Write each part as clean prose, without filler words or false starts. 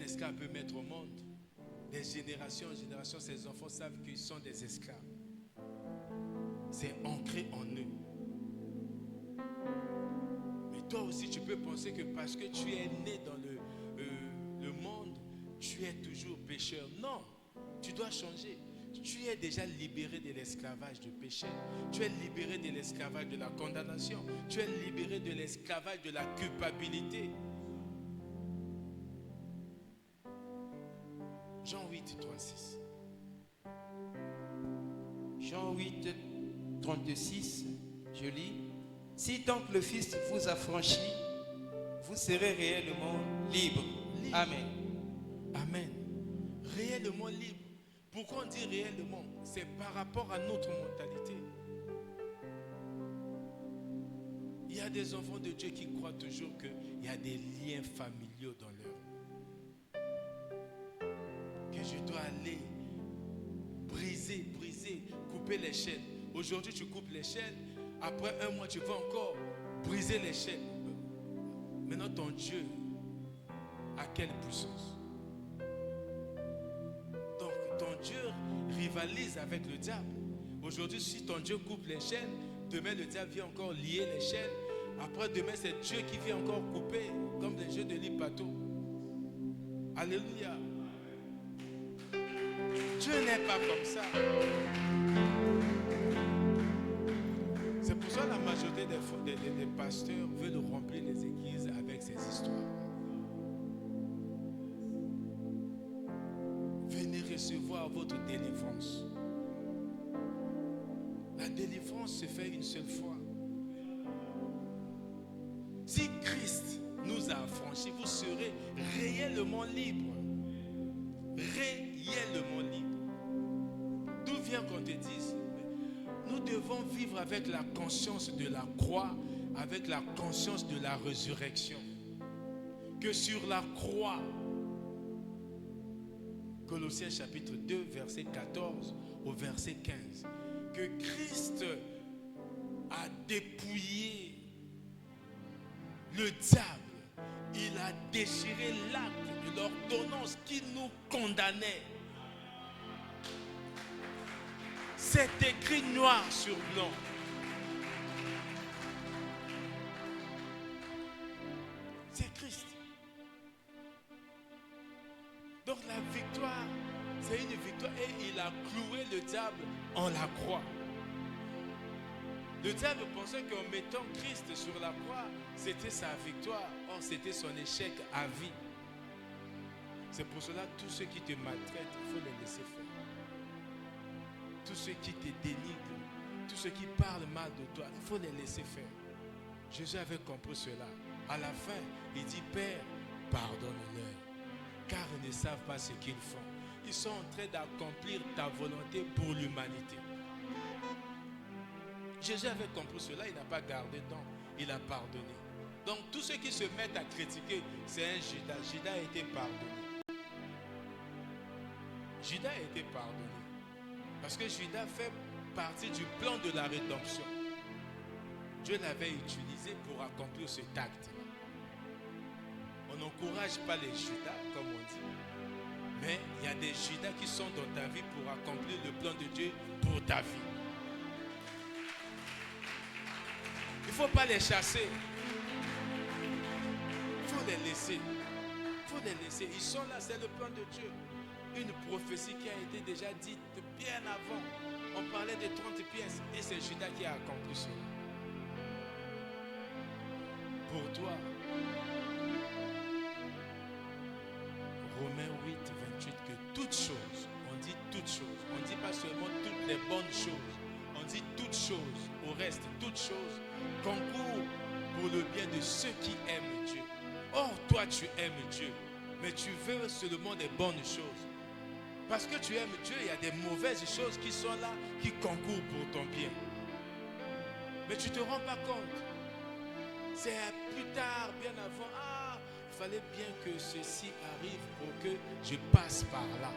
esclave peut mettre au monde, des générations en génération, ces enfants savent qu'ils sont des esclaves. C'est ancré en eux. Mais toi aussi, tu peux penser que parce que tu es né dans le monde, tu es toujours pécheur. Non, tu dois changer. Tu es déjà libéré de l'esclavage du péché. Tu es libéré de l'esclavage de la condamnation. Tu es libéré de l'esclavage de la culpabilité. Jean 8, 36. Jean 8, 36, je lis. Si donc le Fils vous a franchi, vous serez réellement libre. Amen. Amen. Réellement libre. Pourquoi on dit réellement? C'est par rapport à notre mentalité. Il y a des enfants de Dieu qui croient toujours qu'il y a des liens familiaux dans leur. Que je dois aller briser, couper les chaînes. Aujourd'hui, tu coupes les chaînes. Après un mois, tu vas encore briser les chaînes. Maintenant, ton Dieu, à quelle puissance? Donc, ton Dieu rivalise avec le diable. Aujourd'hui, si ton Dieu coupe les chaînes, demain, le diable vient encore lier les chaînes. Après, demain, c'est Dieu qui vient encore couper, comme les jeux de Lipato. Alléluia. Dieu n'est pas comme ça. C'est pour ça que la majorité des pasteurs veulent remplir les églises avec ces histoires. Venez recevoir votre délivrance. La délivrance se fait une seule fois. Si Christ nous a affranchis, vous serez réellement libre. Réellement libre. D'où vient qu'on te dise? Nous devons vivre avec la conscience de la croix, avec la conscience de la résurrection. Que sur la croix, Colossiens chapitre 2, verset 14 au verset 15, que Christ a dépouillé le diable. Il a déchiré l'acte de l'ordonnance qui nous condamnait. C'est écrit noir sur blanc. C'est Christ. Donc la victoire, c'est une victoire et il a cloué le diable en la croix. Le diable pensait qu'en mettant Christ sur la croix, c'était sa victoire. Or, c'était son échec à vie. C'est pour cela que tous ceux qui te maltraitent, il faut les laisser faire. Tous ceux qui te dénigrent, tous ceux qui parlent mal de toi, il faut les laisser faire. Jésus avait compris cela. À la fin, il dit, Père, pardonne-leur, car ils ne savent pas ce qu'ils font. Ils sont en train d'accomplir ta volonté pour l'humanité. Jésus avait compris cela, il n'a pas gardé donc, il a pardonné. Donc tous ceux qui se mettent à critiquer, c'est un Judas. Judas a été pardonné. Judas a été pardonné. Parce que Judas fait partie du plan de la rédemption. Dieu l'avait utilisé pour accomplir cet acte. On n'encourage pas les Judas, comme on dit. Mais il y a des Judas qui sont dans ta vie pour accomplir le plan de Dieu pour ta vie. Il ne faut pas les chasser. Il faut les laisser. Il faut les laisser. Ils sont là, c'est le plan de Dieu. Une prophétie qui a été déjà dite bien avant. On parlait de 30 pièces et c'est Judas qui a accompli cela. Pour toi, Romains 8, 28, que toutes choses, on dit toutes choses, on ne dit pas seulement toutes les bonnes choses, on dit toutes choses, au reste, toutes choses concourent pour le bien de ceux qui aiment Dieu. Or, toi, tu aimes Dieu, mais tu veux seulement des bonnes choses. Parce que tu aimes Dieu, il y a des mauvaises choses qui sont là, qui concourent pour ton bien. Mais tu ne te rends pas compte. C'est plus tard, bien avant. Ah, il fallait bien que ceci arrive pour que je passe par là.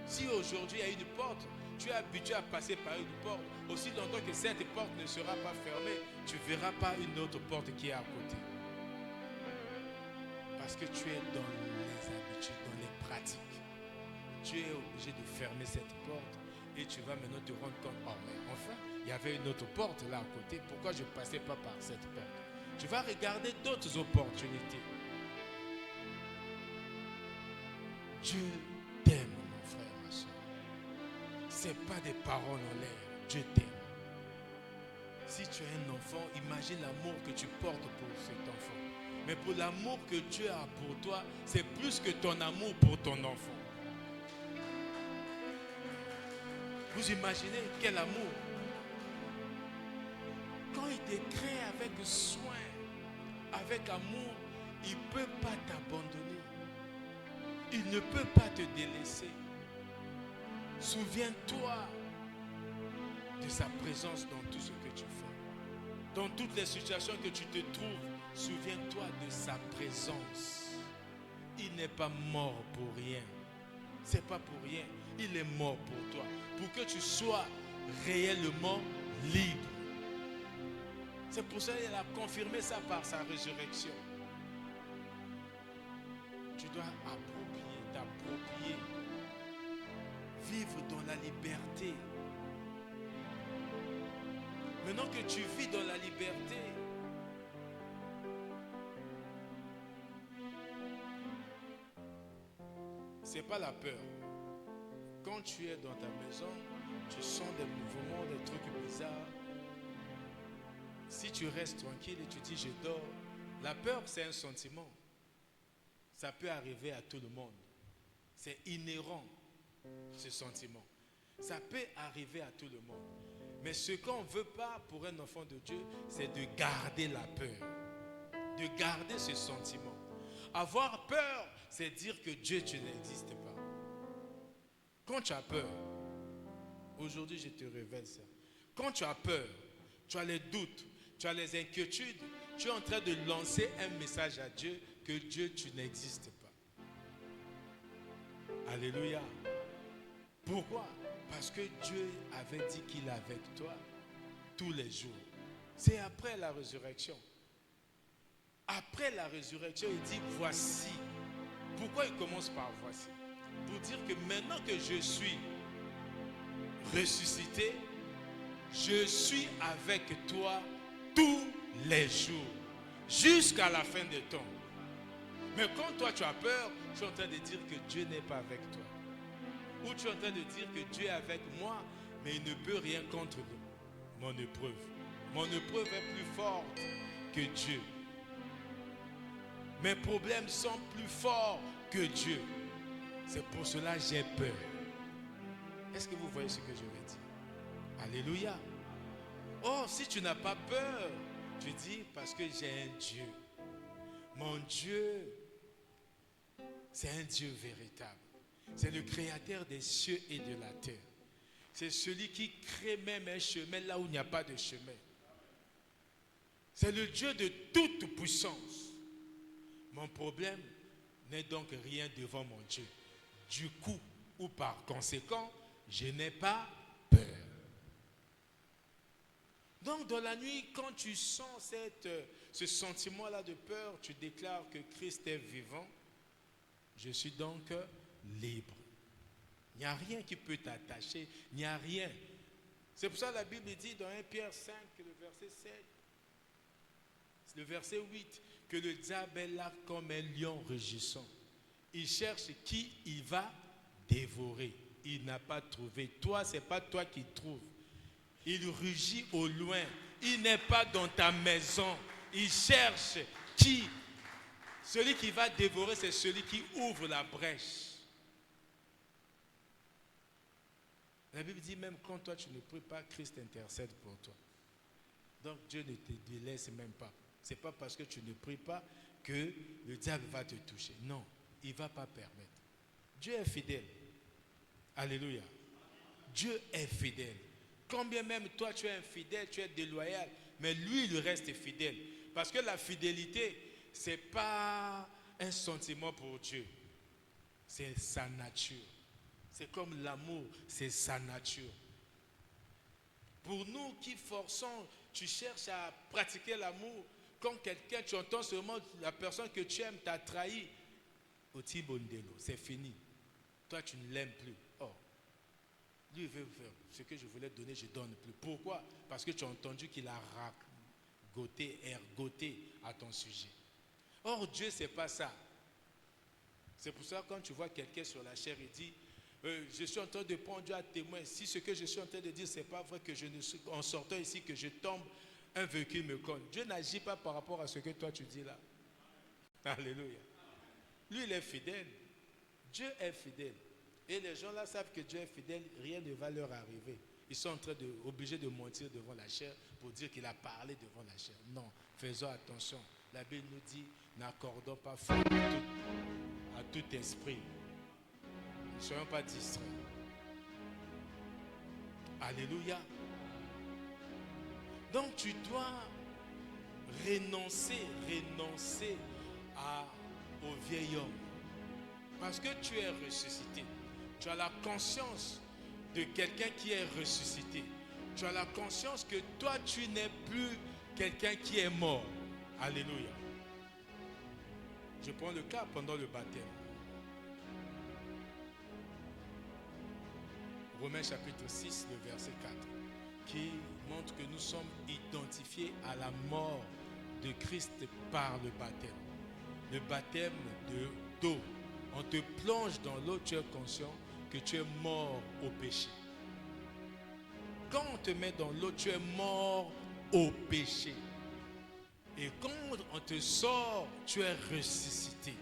Si aujourd'hui il y a une porte, tu es habitué à passer par une porte. Aussi longtemps que cette porte ne sera pas fermée, tu ne verras pas une autre porte qui est à côté. Parce Parce que tu es dans les habitudes, dans les pratiques. Tu es obligé de fermer cette porte et tu vas maintenant te rendre compte, oh mais enfin, il y avait une autre porte là à côté, pourquoi je ne passais pas par cette porte? Tu vas regarder d'autres opportunités. Dieu t'aime, mon frère, ma soeur. Ce n'est pas des paroles en l'air, Dieu t'aime. Si tu as un enfant, imagine l'amour que tu portes pour cet enfant. Mais pour l'amour que Dieu a pour toi, c'est plus que ton amour pour ton enfant. Vous imaginez quel amour? Quand il te crée avec soin, avec amour, il ne peut pas t'abandonner. Il ne peut pas te délaisser. Souviens-toi de sa présence dans tout ce que tu fais. Dans toutes les situations que tu te trouves, souviens-toi de sa présence. Il n'est pas mort pour rien. C'est pas pour rien. Il est mort pour toi. Pour que tu sois réellement libre. C'est pour ça qu'il a confirmé ça par sa résurrection. Tu dois t'approprier. Vivre dans la liberté. Maintenant que tu vis dans la liberté, c'est pas la peur. Quand tu es dans ta maison, tu sens des mouvements, des trucs bizarres. Si tu restes tranquille et tu dis je dors, la peur c'est un sentiment. Ça peut arriver à tout le monde. C'est inhérent, ce sentiment. Ça peut arriver à tout le monde. Mais ce qu'on ne veut pas pour un enfant de Dieu, c'est de garder la peur. De garder ce sentiment. Avoir peur, c'est dire que Dieu, tu n'existes pas. Quand tu as peur, aujourd'hui je te révèle ça. Quand tu as peur, tu as les doutes, tu as les inquiétudes, tu es en train de lancer un message à Dieu que Dieu, tu n'existes pas. Alléluia. Pourquoi? Parce que Dieu avait dit qu'il est avec toi tous les jours. C'est après la résurrection. Après la résurrection, il dit voici. Pourquoi il commence par voici? Pour dire que maintenant que je suis ressuscité, je suis avec toi tous les jours, jusqu'à la fin des temps. Mais quand toi tu as peur, tu es en train de dire que Dieu n'est pas avec toi. Ou tu es en train de dire que Dieu est avec moi, mais il ne peut rien contre mon épreuve. Mon épreuve est plus forte que Dieu. Mes problèmes sont plus forts que Dieu. C'est pour cela que j'ai peur. Est-ce que vous voyez ce que je veux dire? Alléluia. Oh, si tu n'as pas peur, tu dis parce que j'ai un Dieu. Mon Dieu, c'est un Dieu véritable. C'est le créateur des cieux et de la terre. C'est celui qui crée même un chemin là où il n'y a pas de chemin. C'est le Dieu de toute puissance. Mon problème n'est donc rien devant mon Dieu. Du coup, ou par conséquent, je n'ai pas peur. Donc dans la nuit, quand tu sens ce sentiment-là de peur, tu déclares que Christ est vivant. Je suis donc libre. Il n'y a rien qui peut t'attacher. Il n'y a rien. C'est pour ça que la Bible dit dans 1 Pierre 5, le verset 7, le verset 8, que le diable est là comme un lion rugissant. Il cherche qui il va dévorer. Il n'a pas trouvé. Toi, ce n'est pas toi qui trouves. Il rugit au loin. Il n'est pas dans ta maison. Il cherche qui. Celui qui va dévorer, c'est celui qui ouvre la brèche. La Bible dit même quand toi tu ne pries pas, Christ intercède pour toi. Donc Dieu ne te délaisse même pas. Ce n'est pas parce que tu ne pries pas que le diable va te toucher. Non, il ne va pas permettre. Dieu est fidèle. Alléluia. Dieu est fidèle. Combien même toi tu es infidèle, tu es déloyal, mais lui il reste fidèle. Parce que la fidélité, ce n'est pas un sentiment pour Dieu. C'est sa nature. C'est comme l'amour, c'est sa nature. Pour nous qui forçons, tu cherches à pratiquer l'amour, quand quelqu'un, tu entends seulement la personne que tu aimes t'a trahi, Oti Bondelo, c'est fini. Toi, tu ne l'aimes plus. Oh, lui, il veut faire ce que je voulais donner, je ne donne plus. Pourquoi? Parce que tu as entendu qu'il a ergoté à ton sujet. Or, Dieu, ce n'est pas ça. C'est pour ça que quand tu vois quelqu'un sur la chair, il dit, je suis en train de prendre Dieu à témoin. Si ce que je suis en train de dire, ce n'est pas vrai, que je ne suis, en sortant ici, que je tombe, un véhicule me colle. Dieu n'agit pas par rapport à ce que toi tu dis là. Alléluia. Lui, il est fidèle. Dieu est fidèle. Et les gens là savent que Dieu est fidèle, rien ne va leur arriver. Ils sont obligés de mentir devant la chair pour dire qu'il a parlé devant la chair. Non, faisons attention. La Bible nous dit, n'accordons pas foi à tout esprit. Ne soyons pas distraits. Alléluia. Donc tu dois renoncer au vieil homme. Parce que tu es ressuscité. Tu as la conscience de quelqu'un qui est ressuscité. Tu as la conscience que toi, tu n'es plus quelqu'un qui est mort. Alléluia. Je prends le cas pendant le baptême. Romains chapitre 6, le verset 4, qui montre que nous sommes identifiés à la mort de Christ par le baptême. Le baptême d'eau. On te plonge dans l'eau, tu es conscient que tu es mort au péché. Quand on te met dans l'eau, tu es mort au péché. Et quand on te sort, tu es ressuscité.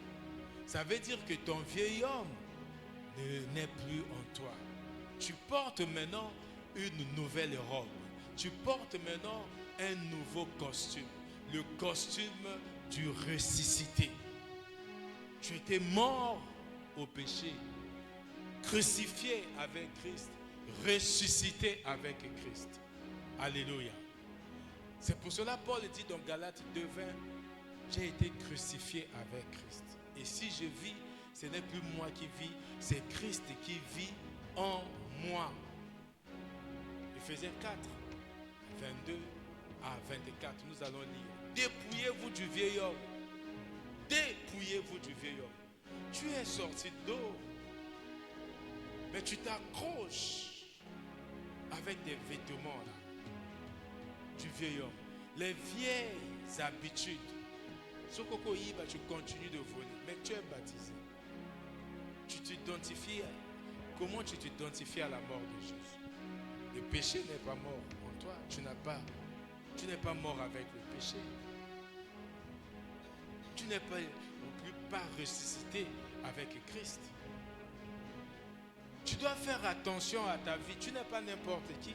Ça veut dire que ton vieil homme n'est plus en toi. Tu portes maintenant une nouvelle robe. Tu portes maintenant un nouveau costume. Le costume du ressuscité. Tu étais mort au péché, crucifié avec Christ, ressuscité avec Christ. Alléluia. C'est pour cela Paul dit dans Galates 2:20, j'ai été crucifié avec Christ. Et si je vis, ce n'est plus moi qui vis, c'est Christ qui vit en moi. Ephésiens 4, 22 à 24, nous allons lire. Dépouillez-vous du vieil homme. Dépouillez-vous du vieil homme. Tu es sorti d'eau, mais tu t'accroches avec des vêtements là, du vieil homme. Les vieilles habitudes. Ce coco yiba, tu continues de voler, mais tu es baptisé. Tu t'identifies. Comment tu t'identifies à la mort de Jésus? Le péché n'est pas mort en toi. Tu n'es pas mort avec le péché. Tu n'es pas non plus pas ressuscité avec Christ. Tu dois faire attention à ta vie. Tu n'es pas n'importe qui.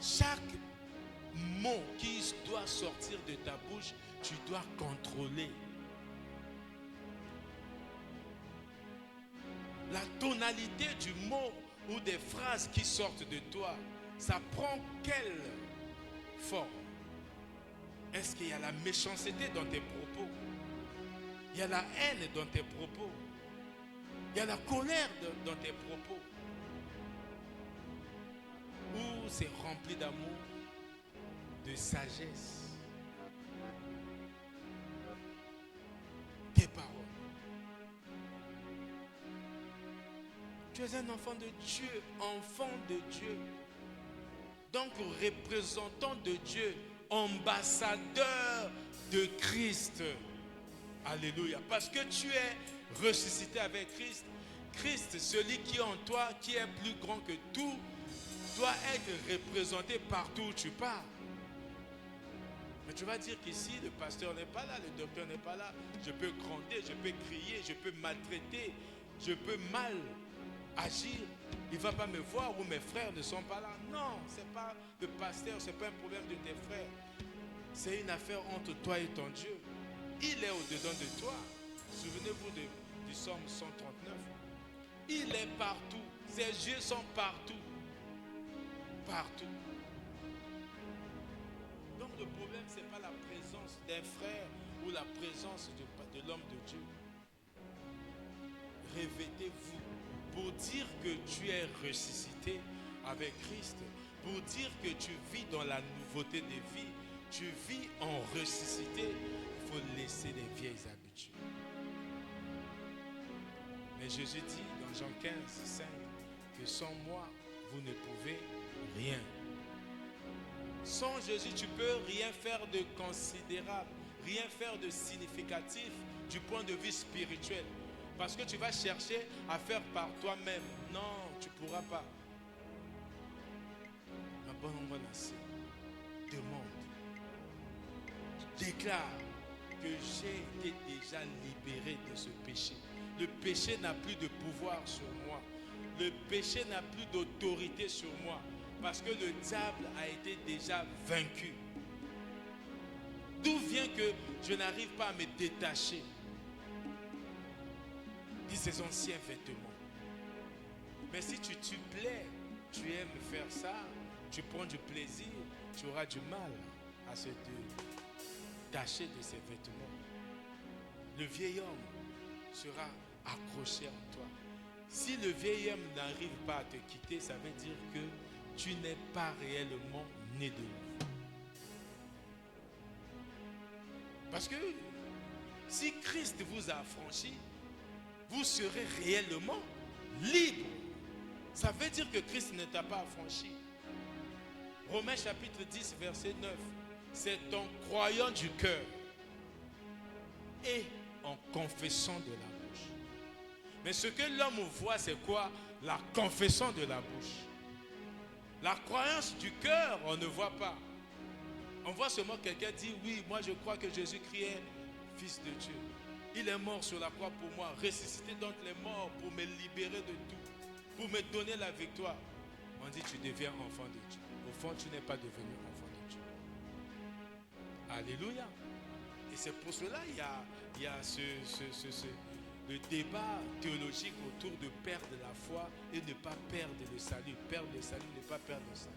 Chaque mot qui doit sortir de ta bouche, tu dois contrôler. La tonalité du mot ou des phrases qui sortent de toi, ça prend quelle forme? Est-ce qu'il y a la méchanceté dans tes propos? Il y a la haine dans tes propos? Il y a la colère dans tes propos? Ou c'est rempli d'amour, de sagesse? Tes paroles. Tu es un enfant de Dieu, enfant de Dieu. Donc représentant de Dieu, ambassadeur de Christ. Alléluia. Parce que tu es ressuscité avec Christ. Christ, celui qui est en toi, qui est plus grand que tout, doit être représenté partout où tu pars. Mais tu vas dire qu'ici, le pasteur n'est pas là, le docteur n'est pas là. Je peux gronder, je peux crier, je peux maltraiter, je peux mal agir. Il ne va pas me voir ou mes frères ne sont pas là. Non, ce n'est pas le pasteur, ce n'est pas un problème de tes frères. C'est une affaire entre toi et ton Dieu. Il est au-dedans de toi. Souvenez-vous du psaume 139. Il est partout. Ses yeux sont partout. Partout. Donc le problème, ce n'est pas la présence d'un frère ou la présence de l'homme de Dieu. Revêtez-vous pour dire que tu es ressuscité avec Christ, pour dire que tu vis dans la nouveauté des vies, tu vis en ressuscité, il faut laisser les vieilles habitudes. Mais Jésus dit dans Jean 15, 5, que sans moi, vous ne pouvez rien. Sans Jésus, tu ne peux rien faire de considérable, rien faire de significatif du point de vue spirituel. Parce que tu vas chercher à faire par toi-même. Non, tu ne pourras pas. Ma bonne demande. Déclare que j'ai été déjà libéré de ce péché. Le péché n'a plus de pouvoir sur moi. Le péché n'a plus d'autorité sur moi. Parce que le diable a été déjà vaincu. D'où vient que je n'arrive pas à me détacher de ces anciens vêtements? Mais si tu te plais, tu aimes faire ça, tu prends du plaisir, tu auras du mal à se détacher de ces vêtements. Le vieil homme sera accroché en toi. Si le vieil homme n'arrive pas à te quitter, ça veut dire que tu n'es pas réellement né de nouveau. Parce que si Christ vous a affranchi, vous serez réellement libre. Ça veut dire que Christ ne t'a pas affranchi. Romains chapitre 10, verset 9. C'est en croyant du cœur et en confessant de la bouche. Mais ce que l'homme voit, c'est quoi? La confession de la bouche. La croyance du cœur, on ne voit pas. On voit seulement quelqu'un dire, oui, moi je crois que Jésus-Christ est Fils de Dieu. Il est mort sur la croix pour moi, ressuscité d'entre les morts pour me libérer de tout, pour me donner la victoire. On dit, tu deviens enfant de Dieu. Au fond, tu n'es pas devenu enfant de Dieu. Alléluia. Et c'est pour cela il y a le débat théologique autour de perdre la foi et ne pas perdre le salut. Perdre le salut, ne pas perdre le salut.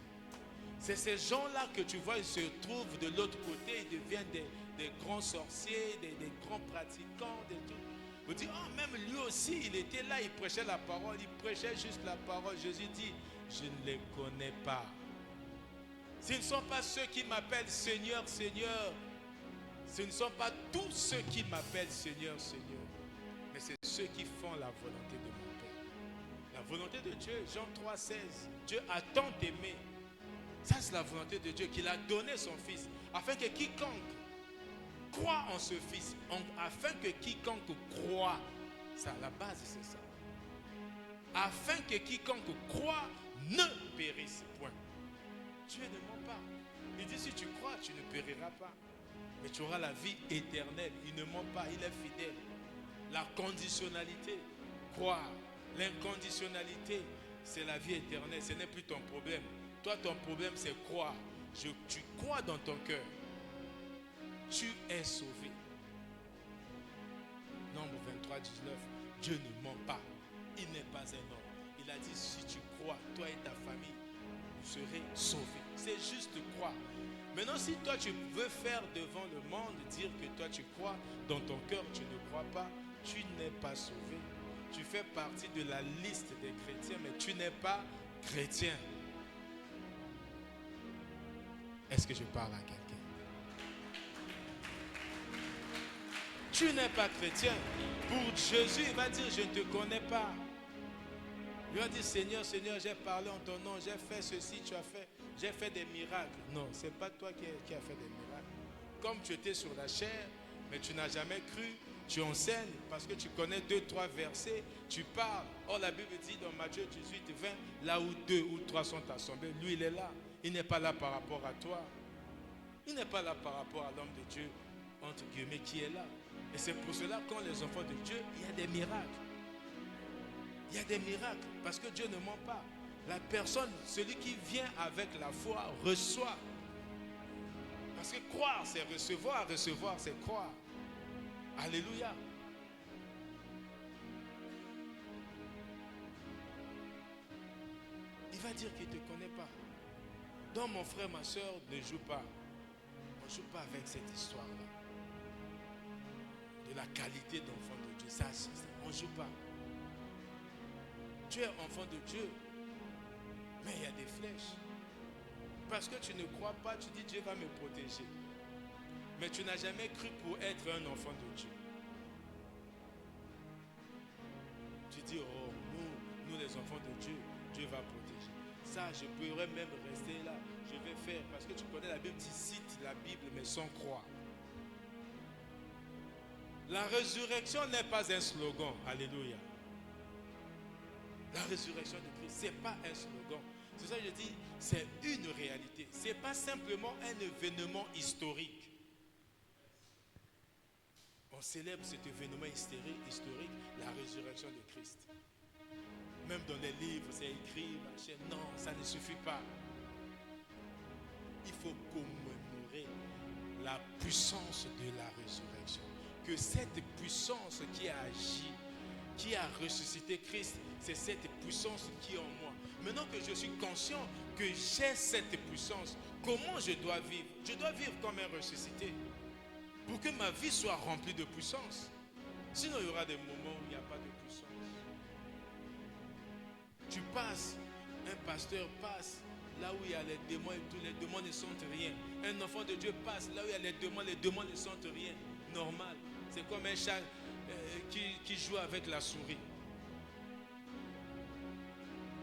C'est ces gens-là que tu vois, ils se trouvent de l'autre côté, ils deviennent des grands sorciers, des grands pratiquants, des tout. Vous dites, oh, même lui aussi, il était là, il prêchait la parole, il prêchait juste la parole. Jésus dit, je ne les connais pas. Ce ne sont pas ceux qui m'appellent Seigneur, Seigneur. Ce ne sont pas tous ceux qui m'appellent Seigneur, Seigneur. Mais c'est ceux qui font la volonté de mon Père. La volonté de Dieu, Jean 3, 16. Dieu a tant aimé. Ça, c'est la volonté de Dieu qu'il a donné son Fils. Afin que quiconque croit en ce Fils, afin que quiconque croit, ça, la base, c'est ça. Afin que quiconque croit ne périsse point. Dieu ne ment pas. Il dit, si tu crois, tu ne périras pas. Mais tu auras la vie éternelle. Il ne ment pas, il est fidèle. La conditionnalité, croire. L'inconditionnalité, c'est la vie éternelle. Ce n'est plus ton problème. Toi, ton problème, c'est croire. Tu crois dans ton cœur. Tu es sauvé. Nombre 23, 19. Dieu ne ment pas. Il n'est pas un homme. Il a dit, si tu crois, toi et ta famille, vous serez sauvés. C'est juste croire. Maintenant, si toi, tu veux faire devant le monde, dire que toi, tu crois, dans ton cœur, tu ne crois pas, tu n'es pas sauvé. Tu fais partie de la liste des chrétiens, mais tu n'es pas chrétien. Est-ce que je parle à quelqu'un? Tu n'es pas chrétien. Pour Jésus, il va dire, je ne te connais pas. Il va dire, Seigneur, Seigneur, j'ai parlé en ton nom, j'ai fait ceci, tu as fait, j'ai fait des miracles. Non, ce n'est pas toi qui as fait des miracles. Comme tu étais sur la chair, mais tu n'as jamais cru, tu enseignes parce que tu connais 2-3 versets, tu parles. Or, la Bible dit dans Matthieu 18, 20, là où 2 ou 3 sont assemblés, lui, il est là. Il n'est pas là par rapport à toi. Il n'est pas là par rapport à l'homme de Dieu, entre guillemets, qui est là. Et c'est pour cela, quand les enfants de Dieu, il y a des miracles. Il y a des miracles, parce que Dieu ne ment pas. La personne, celui qui vient avec la foi, reçoit. Parce que croire, c'est recevoir. Recevoir, c'est croire. Alléluia. Il va dire qu'il ne te connaît pas. Donc mon frère, ma soeur, ne joue pas. On ne joue pas avec cette histoire-là. De la qualité d'enfant de Dieu. Ça, on ne joue pas. Tu es enfant de Dieu. Mais il y a des flèches. Parce que tu ne crois pas, tu dis Dieu va me protéger. Mais tu n'as jamais cru pour être un enfant de Dieu. Tu dis, oh, nous les enfants de Dieu, Dieu va protéger. Ça, je pourrais même rester là. Je vais faire, parce que tu connais la Bible, tu cites la Bible, mais sans croire. La résurrection n'est pas un slogan. Alléluia. La résurrection de Christ, ce n'est pas un slogan. C'est ça que je dis, c'est une réalité. Ce n'est pas simplement un événement historique. On célèbre cet événement historique, la résurrection de Christ. Même dans les livres, c'est écrit, machin. Non, ça ne suffit pas. Il faut commémorer la puissance de la résurrection. Que cette puissance qui a agi, qui a ressuscité Christ, c'est cette puissance qui est en moi. Maintenant que je suis conscient que j'ai cette puissance, comment je dois vivre? Je dois vivre comme un ressuscité pour que ma vie soit remplie de puissance. Sinon, il y aura des moments où il n'y a pas de puissance. Tu passes, un pasteur passe là où il y a les démons et tout, les démons ne sentent rien. Un enfant de Dieu passe là où il y a les démons ne sentent rien. Normal. C'est comme un chat qui joue avec la souris.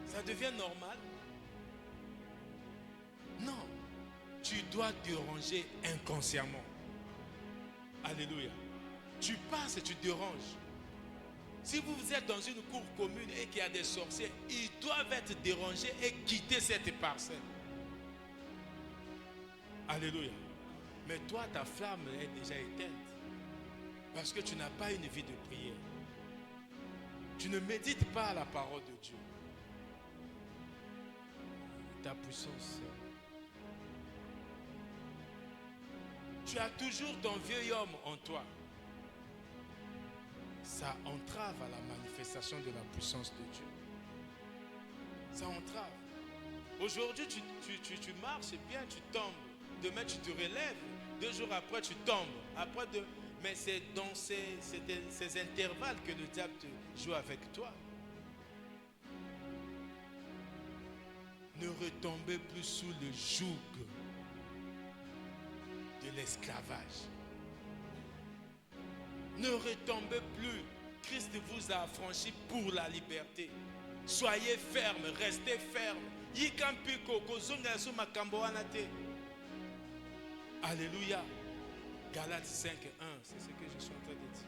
Ça devient normal? Non. Tu dois déranger inconsciemment. Alléluia. Tu passes et tu déranges. Si vous êtes dans une cour commune et qu'il y a des sorciers, ils doivent être dérangés et quitter cette parcelle. Alléluia. Mais toi, ta flamme est déjà éteinte. Parce que tu n'as pas une vie de prière. Tu ne médites pas la parole de Dieu. Ta puissance. Tu as toujours ton vieil homme en toi. Ça entrave à la manifestation de la puissance de Dieu. Ça entrave. Aujourd'hui, tu marches bien, tu tombes. Demain, tu te relèves. 2 jours après, tu tombes. Mais c'est dans ces intervalles que le diable joue avec toi. Ne retombez plus sous le joug de l'esclavage. Ne retombez plus. Christ vous a affranchi pour la liberté. Soyez ferme, restez ferme. Alléluia. Galates 5, 1, c'est ce que je suis en train de dire.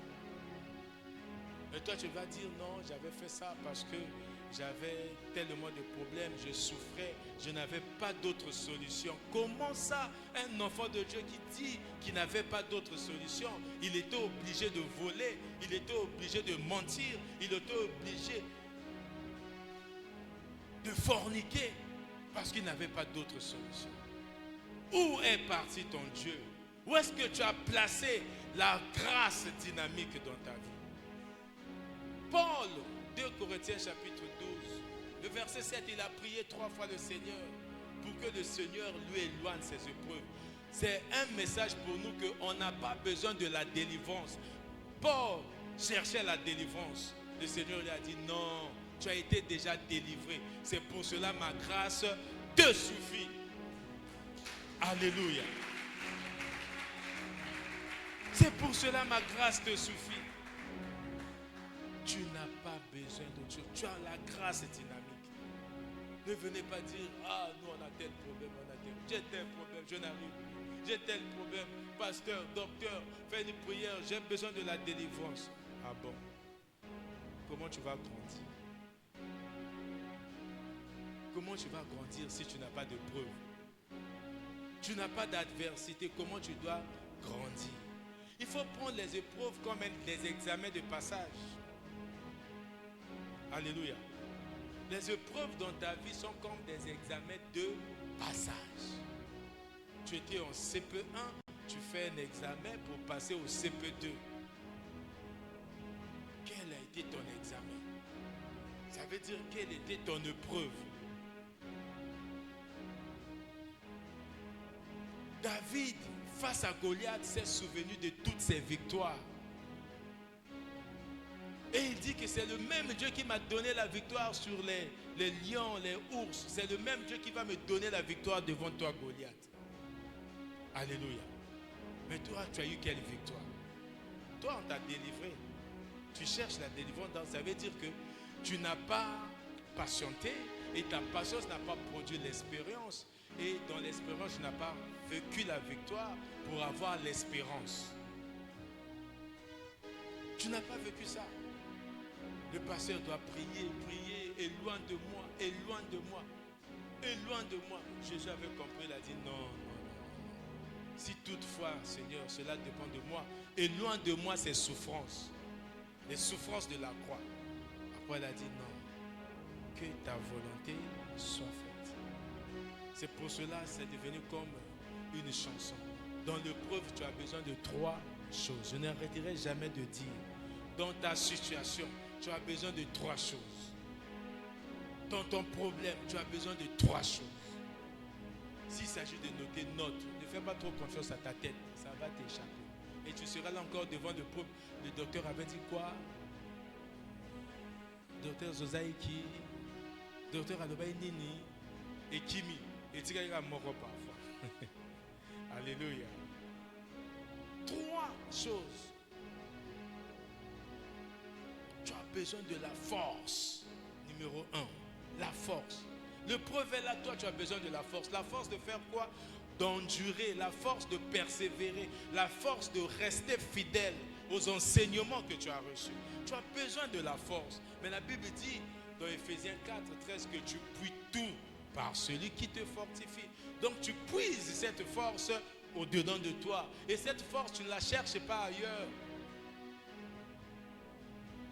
Et toi tu vas dire non, j'avais fait ça parce que j'avais tellement de problèmes, je souffrais, je n'avais pas d'autre solution. Comment ça, un enfant de Dieu qui dit qu'il n'avait pas d'autre solution, il était obligé de voler, il était obligé de mentir, il était obligé de forniquer parce qu'il n'avait pas d'autre solution. Où est parti ton Dieu? Où est-ce que tu as placé la grâce dynamique dans ta vie? Paul, 2 Corinthiens chapitre 12, le verset 7, il a prié 3 fois le Seigneur pour que le Seigneur lui éloigne ses épreuves. C'est un message pour nous qu'on n'a pas besoin de la délivrance. Paul cherchait la délivrance. Le Seigneur lui a dit non, tu as été déjà délivré. C'est pour cela ma grâce te suffit. Alléluia. C'est pour cela ma grâce te suffit. Tu n'as pas besoin de Dieu. Tu as la grâce dynamique. Ne venez pas dire, ah, nous on a tel problème, j'ai tel problème, je n'arrive plus. J'ai tel problème, pasteur, docteur, fais une prière, j'ai besoin de la délivrance. Ah bon? Comment tu vas grandir? Comment tu vas grandir si tu n'as pas de preuves? Tu n'as pas d'adversité, comment tu dois grandir? Il faut prendre les épreuves comme des examens de passage. Alléluia. Les épreuves dans ta vie sont comme des examens de passage. Tu étais en CP1, tu fais un examen pour passer au CP2. Quel a été ton examen? Ça veut dire quelle était ton épreuve? David, face à Goliath, s'est souvenu de toutes ses victoires. Et il dit que c'est le même Dieu qui m'a donné la victoire sur les lions, les ours. C'est le même Dieu qui va me donner la victoire devant toi, Goliath. Alléluia. Mais toi, tu as eu quelle victoire? Toi, on t'a délivré. Tu cherches la délivrance, donc ça veut dire que tu n'as pas patienté et ta patience n'a pas produit l'espérance. Et dans l'espérance, tu n'as pas vécu la victoire pour avoir l'espérance. Tu n'as pas vécu ça. Le pasteur doit prier, prier, éloigne de moi, éloigne de moi, éloigne de moi. Jésus avait compris, il a dit non, non, non. Si toutefois, Seigneur, cela dépend de moi, éloigne de moi ces souffrances, les souffrances de la croix. Après, il a dit non, que ta volonté soit faite. C'est pour cela, c'est devenu comme une chanson. Dans l'épreuve, tu as besoin de 3 choses. Je n'arrêterai jamais de dire, dans ta situation, tu as besoin de 3 choses. Dans ton problème, tu as besoin de 3 choses. S'il s'agit de noter, note. Ne fais pas trop confiance à ta tête. Ça va t'échapper. Et tu seras là encore devant le peuple. Le docteur avait dit quoi? Docteur Zozaïki, docteur Adobaï Nini et Kimi. Et tu vas mort parfois. Alléluia. 3 choses. Tu as besoin de la force. Numéro 1, la force. L'épreuve est là, toi tu as besoin de la force. La force de faire quoi? D'endurer, la force de persévérer, la force de rester fidèle aux enseignements que tu as reçus. Tu as besoin de la force. Mais la Bible dit dans Éphésiens 4, 13 que tu puisses tout par celui qui te fortifie. Donc tu puises cette force au-dedans de toi. Et cette force, tu ne la cherches pas ailleurs.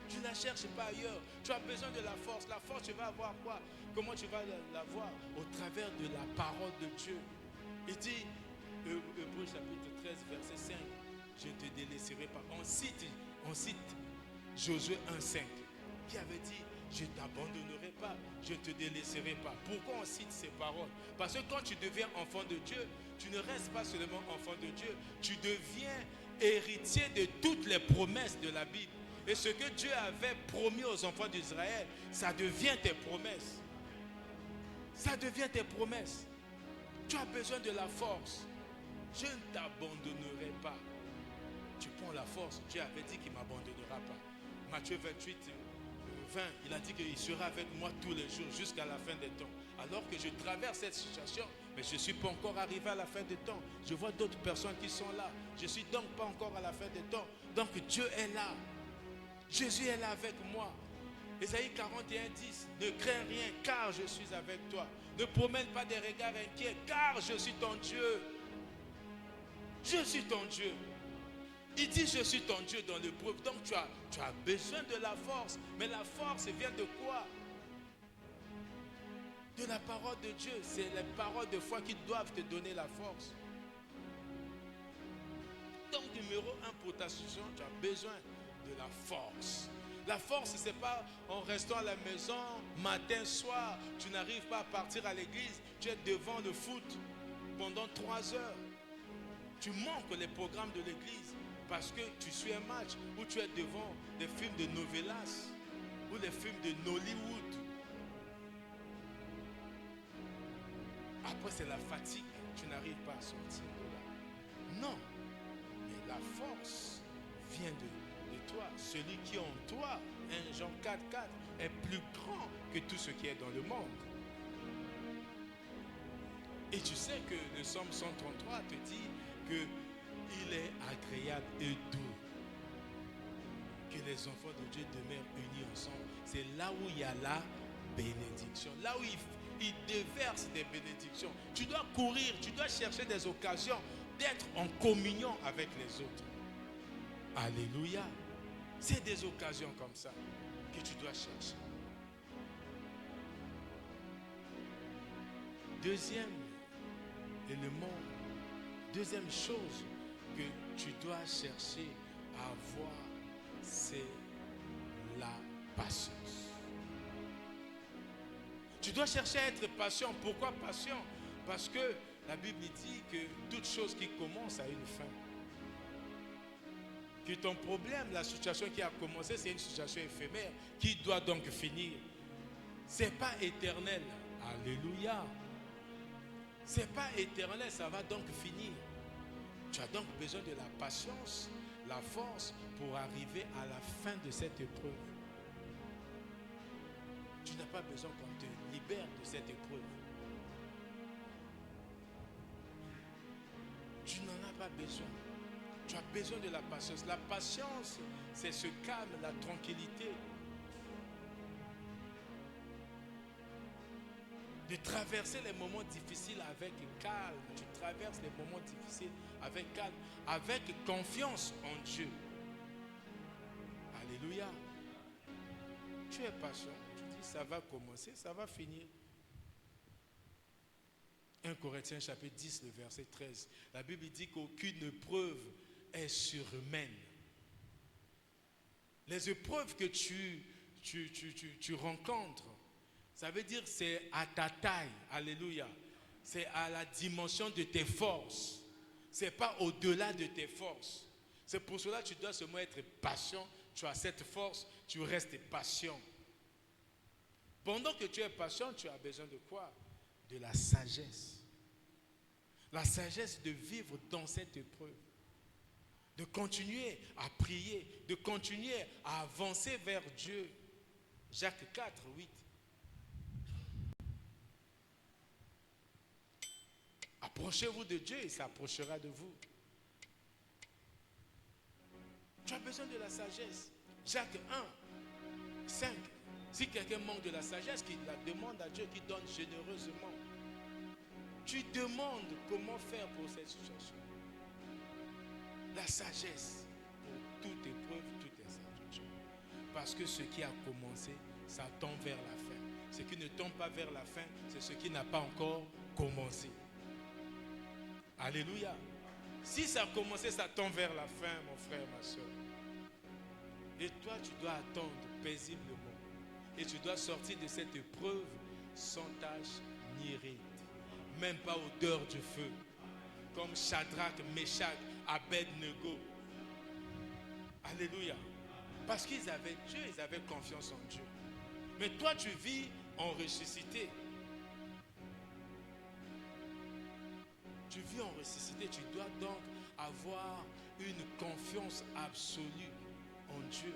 Tu ne la cherches pas ailleurs. Tu as besoin de la force. La force, tu vas avoir quoi? Comment tu vas l'avoir? Au travers de la parole de Dieu. Il dit, Hébreux chapitre 13, verset 5, je ne te délaisserai pas. On cite Josué 1,5, qui avait dit, je ne t'abandonnerai pas, je ne te délaisserai pas. Pourquoi on cite ces paroles? Parce que quand tu deviens enfant de Dieu, tu ne restes pas seulement enfant de Dieu, tu deviens héritier de toutes les promesses de la Bible. Et ce que Dieu avait promis aux enfants d'Israël, ça devient tes promesses. Ça devient tes promesses. Tu as besoin de la force. Je ne t'abandonnerai pas. Tu prends la force. Dieu avait dit qu'il ne m'abandonnera pas. Matthieu 28, 20, il a dit qu'il sera avec moi tous les jours jusqu'à la fin des temps. Alors que je traverse cette situation, mais je ne suis pas encore arrivé à la fin des temps. Je vois d'autres personnes qui sont là. Je ne suis donc pas encore à la fin des temps. Donc Dieu est là. Jésus est là avec moi. Ésaïe 41, 10. Ne crains rien car je suis avec toi. Ne promène pas des regards inquiets car je suis ton Dieu. Je suis ton Dieu. Il dit je suis ton Dieu dans l'épreuve. Donc tu as besoin de la force. Mais la force vient de quoi? De la parole de Dieu. C'est les paroles de foi qui doivent te donner la force. Donc numéro 1 pour ta situation, tu as besoin de la force. La force, ce n'est pas en restant à la maison, matin, soir, tu n'arrives pas à partir à l'église, tu es devant le foot pendant 3 heures. Tu manques les programmes de l'église parce que tu suis un match ou tu es devant des films de novelas ou les films de Nollywood. Après, c'est la fatigue, tu n'arrives pas à sortir de là. Non, mais la force vient de toi. Celui qui est en toi, 1 Jean 4, 4, est plus grand que tout ce qui est dans le monde. Et tu sais que le Psaume 133 te dit qu'il est agréable et doux. Que les enfants de Dieu demeurent unis ensemble. C'est là où il y a la bénédiction. Là où il déverse des bénédictions. Tu dois courir, tu dois chercher des occasions d'être en communion avec les autres. Alléluia. C'est des occasions comme ça que tu dois chercher. Deuxième élément, deuxième chose que tu dois chercher à avoir, c'est la patience. Tu dois chercher à être patient. Pourquoi patient? Parce que la Bible dit que toute chose qui commence a une fin. Que ton problème, la situation qui a commencé, c'est une situation éphémère qui doit donc finir. Ce n'est pas éternel. Alléluia. Ce n'est pas éternel, ça va donc finir. Tu as donc besoin de la patience, la force pour arriver à la fin de cette épreuve. Tu n'as pas besoin qu'on te libère de cette épreuve. Tu n'en as pas besoin. Tu as besoin de la patience. La patience, c'est ce calme, la tranquillité. De traverser les moments difficiles avec calme. Tu traverses les moments difficiles avec calme, avec confiance en Dieu. Alléluia. Tu es patient. Tu dis, ça va commencer, ça va finir. 1 Corinthiens chapitre 10, le verset 13. La Bible dit qu'aucune épreuve est surhumaine. Les épreuves que tu rencontres, ça veut dire c'est à ta taille. Alléluia. C'est à la dimension de tes forces. Ce n'est pas au-delà de tes forces. C'est pour cela que tu dois seulement être patient. Tu as cette force, tu restes patient. Pendant que tu es patient, tu as besoin de quoi? De la sagesse. La sagesse de vivre dans cette épreuve. De continuer à prier, de continuer à avancer vers Dieu. Jacques 4, 8. Approchez-vous de Dieu, il s'approchera de vous. Tu as besoin de la sagesse. Jacques 1, 5. Si quelqu'un manque de la sagesse, qu'il la demande à Dieu, qu'il donne généreusement. Tu demandes comment faire pour cette situation. La sagesse pour toute épreuve, toute incertitude. Parce que ce qui a commencé, ça tend vers la fin. Ce qui ne tend pas vers la fin, c'est ce qui n'a pas encore commencé. Alléluia. Si ça a commencé, ça tend vers la fin, mon frère, ma soeur. Et toi, tu dois attendre paisiblement. Et tu dois sortir de cette épreuve sans tache ni ride. Même pas odeur du feu. Comme Shadrach, Meshach, Abed-Nego. Alléluia. Parce qu'ils avaient Dieu, ils avaient confiance en Dieu. Mais toi, tu vis en ressuscité. Tu vis en ressuscité. Tu dois donc avoir une confiance absolue en Dieu.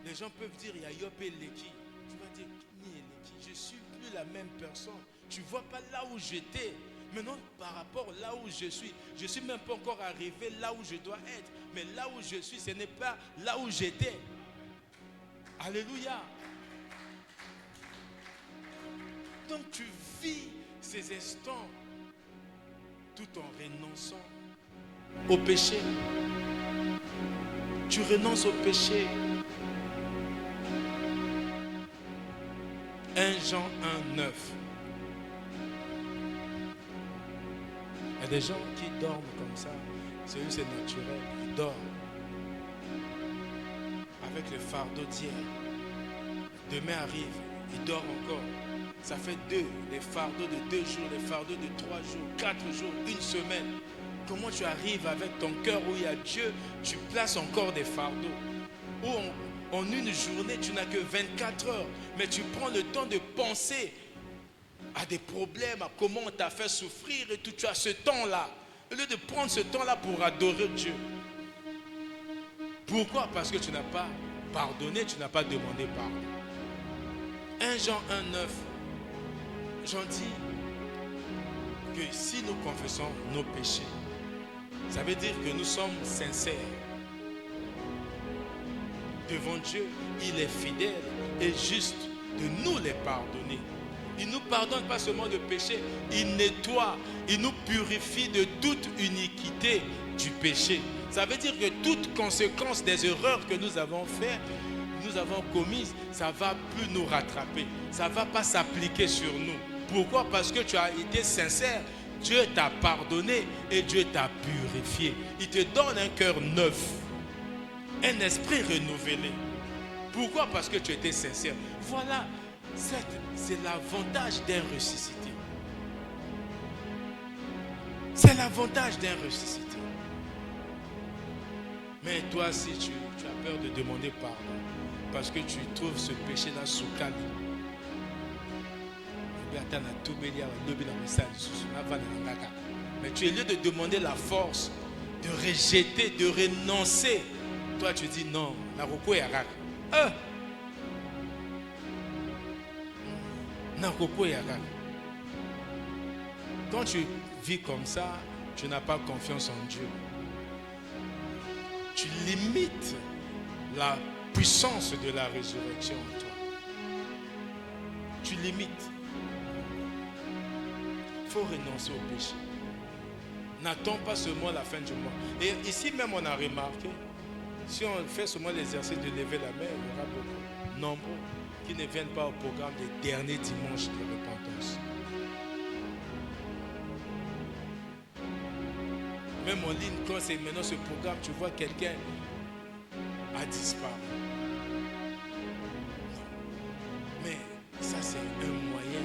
Les gens peuvent dire, il y a Yopé Leki. Tu vas dire, qui est Leki? Je ne suis plus la même personne. Tu ne vois pas là où j'étais. Maintenant, par rapport là où je suis ne suis même pas encore arrivé là où je dois être. Mais là où je suis, ce n'est pas là où j'étais. Alléluia. Donc tu vis ces instants tout en renonçant au péché. Tu renonces au péché. 1 Jean 1, 9. Il y a des gens qui dorment comme ça. C'est eux, c'est naturel. Ils dorment. Avec le fardeau d'hier. Demain arrive. Ils dorment encore. Ça fait les fardeaux de 2 jours, les fardeaux de 3 jours, 4 jours, 1 semaine. Comment tu arrives avec ton cœur où il y a Dieu, tu places encore des fardeaux. Où en une journée, tu n'as que 24 heures, mais tu prends le temps de penser à des problèmes, à comment on t'a fait souffrir et tout. Tu as ce temps-là. Au lieu de prendre ce temps-là pour adorer Dieu. Pourquoi? Parce que tu n'as pas pardonné, tu n'as pas demandé pardon. 1 Jean 1, 9. Jean dit que si nous confessons nos péchés, ça veut dire que nous sommes sincères. Devant Dieu, il est fidèle et juste de nous les pardonner. Il ne nous pardonne pas seulement de péché, il nettoie, il nous purifie de toute iniquité du péché. Ça veut dire que toute conséquence des erreurs que nous avons faites, nous avons commises, ça ne va plus nous rattraper. Ça ne va pas s'appliquer sur nous. Pourquoi? Parce que tu as été sincère. Dieu t'a pardonné et Dieu t'a purifié. Il te donne un cœur neuf, un esprit renouvelé. Pourquoi? Parce que tu étais sincère. Voilà, c'est l'avantage d'un ressuscité. C'est l'avantage d'un ressuscité. Mais toi, si tu as peur de demander pardon, parce que tu trouves ce péché dans sous calme. Mais tu es lieu de demander la force, de rejeter, de renoncer. Toi, tu dis non. Naroko et Arak. Naroko et Arak. Quand tu vis comme ça, tu n'as pas confiance en Dieu. Tu limites la puissance de la résurrection en toi. Tu limites. Il faut renoncer au péché. N'attends pas seulement la fin du mois. Et ici même on a remarqué, si on fait seulement l'exercice de lever la main, il y aura beaucoup nombreux qui ne viennent pas au programme des derniers dimanches de repentance. Même en ligne, quand c'est maintenant ce programme, tu vois quelqu'un a disparu. Mais ça c'est un moyen,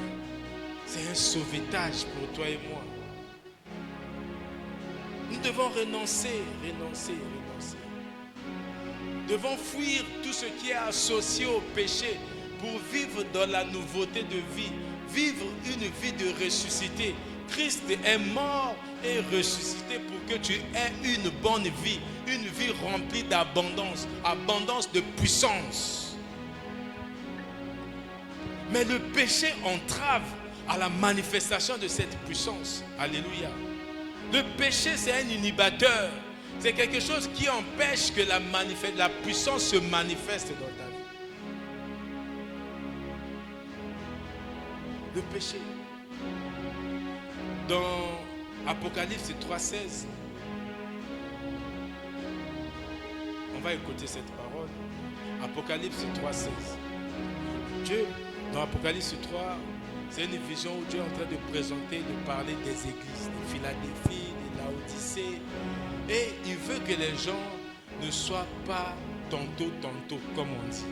c'est un sauvetage pour toi et moi. Nous devons renoncer. Nous devons fuir tout ce qui est associé au péché pour vivre dans la nouveauté de vie, vivre une vie de ressuscité. Christ est mort et ressuscité pour que tu aies une bonne vie, une vie remplie d'abondance, abondance de puissance. Mais le péché entrave à la manifestation de cette puissance. Alléluia. Le péché, c'est un inhibiteur. C'est quelque chose qui empêche que la puissance se manifeste dans ta vie. Le péché. Dans Apocalypse 3,16, on va écouter cette parole. Apocalypse 3,16. Dieu, dans Apocalypse 3, c'est une vision où Dieu est en train de présenter, de parler des églises, de Philadelphie, de Laodicée. Et il veut que les gens ne soient pas tantôt, comme on dit.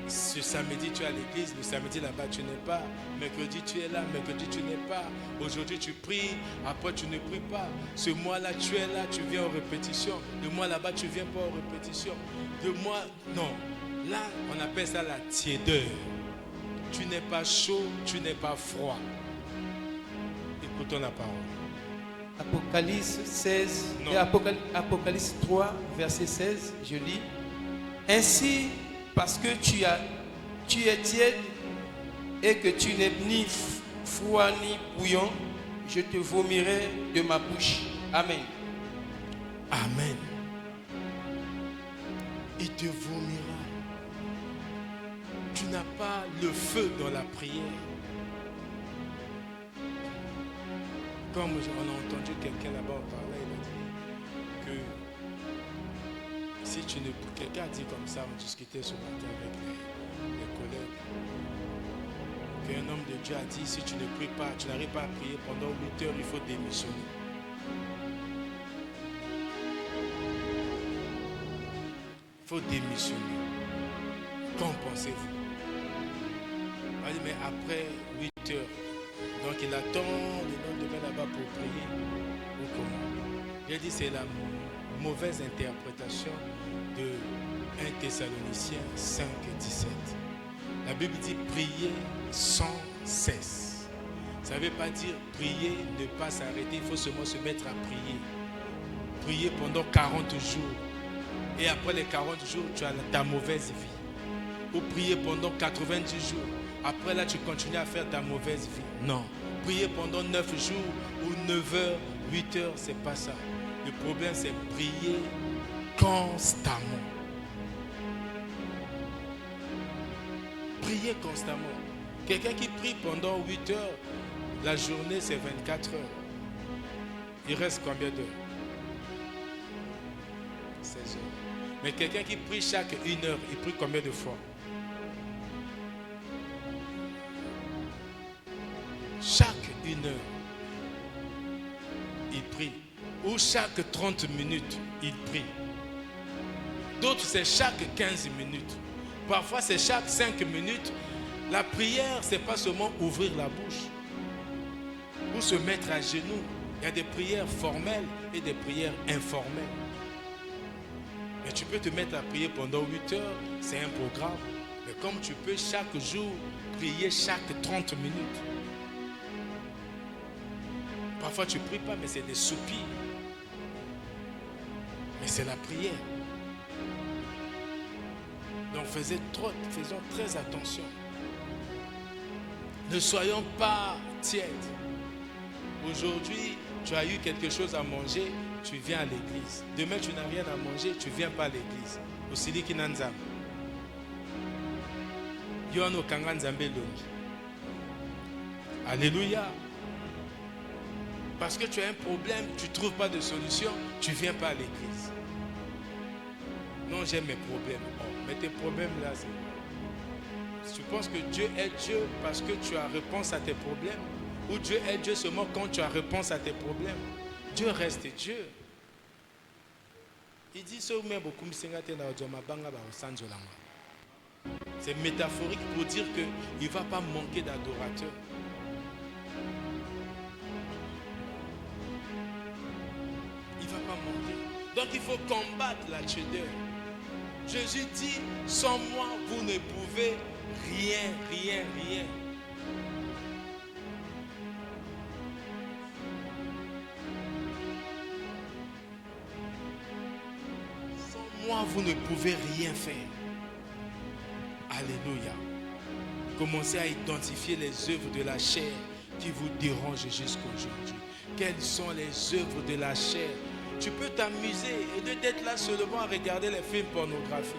Ce samedi, tu es à l'église, le samedi là-bas, tu n'es pas. Mercredi, tu es là, mercredi, tu n'es pas. Aujourd'hui, tu pries, après, tu ne pries pas. Ce mois-là, tu es là, tu viens aux répétitions. Le mois là-bas, tu ne viens pas aux répétitions. Le mois, non. Là, on appelle ça la tiédeur. Tu n'es pas chaud, tu n'es pas froid. Écoutons la parole. Apocalypse 16, et Apocalypse 3, verset 16, je lis. Ainsi, parce que tu es tiède et que tu n'es ni froid ni bouillant, je te vomirai de ma bouche. Amen. Amen. Il te vomira. Tu n'as pas le feu dans la prière. Comme on a entendu quelqu'un là-bas parler, il a dit que si tu ne... Quelqu'un a dit comme ça, on discutait ce matin avec les collègues, qu'un homme de Dieu a dit, si tu ne pries pas, tu n'arrives pas à prier pendant 8 heures, il faut démissionner. Il faut démissionner. Qu'en pensez-vous? On dit, mais après 8 heures, donc il attend le lendemain là-bas pour prier. Ou comment? Il dit c'est la mauvaise interprétation de 1 Thessaloniciens 5, 17. La Bible dit prier sans cesse. Ça ne veut pas dire prier, ne pas s'arrêter. Il faut seulement se mettre à prier. Prier pendant 40 jours. Et après les 40 jours, tu as ta mauvaise vie. Ou prier pendant 90 jours. Après là, tu continues à faire ta mauvaise vie. Non. Prier pendant 9 jours ou 9 heures, 8 heures, c'est pas ça. Le problème, c'est prier constamment. Prier constamment. Quelqu'un qui prie pendant 8 heures, la journée, c'est 24 heures. Il reste combien d'heures? 16 heures. Mais quelqu'un qui prie chaque 1 heure, il prie combien de fois? Chaque 1 heure, il prie. Ou chaque 30 minutes, il prie. D'autres, c'est chaque 15 minutes. Parfois, c'est chaque 5 minutes. La prière, ce n'est pas seulement ouvrir la bouche ou se mettre à genoux. Il y a des prières formelles et des prières informelles. Mais tu peux te mettre à prier pendant 8 heures, c'est un programme. Mais comme tu peux chaque jour prier chaque 30 minutes. Parfois tu ne pries pas, mais c'est des soupirs. Mais c'est la prière. Donc faisons très attention. Ne soyons pas tièdes. Aujourd'hui, tu as eu quelque chose à manger, tu viens à l'église. Demain, tu n'as rien à manger, tu ne viens pas à l'église. Osiliki nanzam. Yono kanganzambe longi. Alléluia. Parce que tu as un problème, tu ne trouves pas de solution, tu ne viens pas à l'église. Non, j'ai mes problèmes. Oh, mais tes problèmes là, c'est... Tu penses que Dieu est Dieu parce que tu as réponse à tes problèmes? Ou Dieu est Dieu seulement quand tu as réponse à tes problèmes? Dieu reste Dieu. Il dit c'est métaphorique pour dire qu'il ne va pas manquer d'adorateurs. Il ne va pas manquer. Donc il faut combattre la tiédeur. Jésus dit, sans moi, vous ne pouvez rien. Sans moi, vous ne pouvez rien faire. Alléluia. Commencez à identifier les œuvres de la chair qui vous dérangent jusqu'à aujourd'hui. Quelles sont les œuvres de la chair? Tu peux t'amuser et d'être là seulement à regarder les films pornographiques.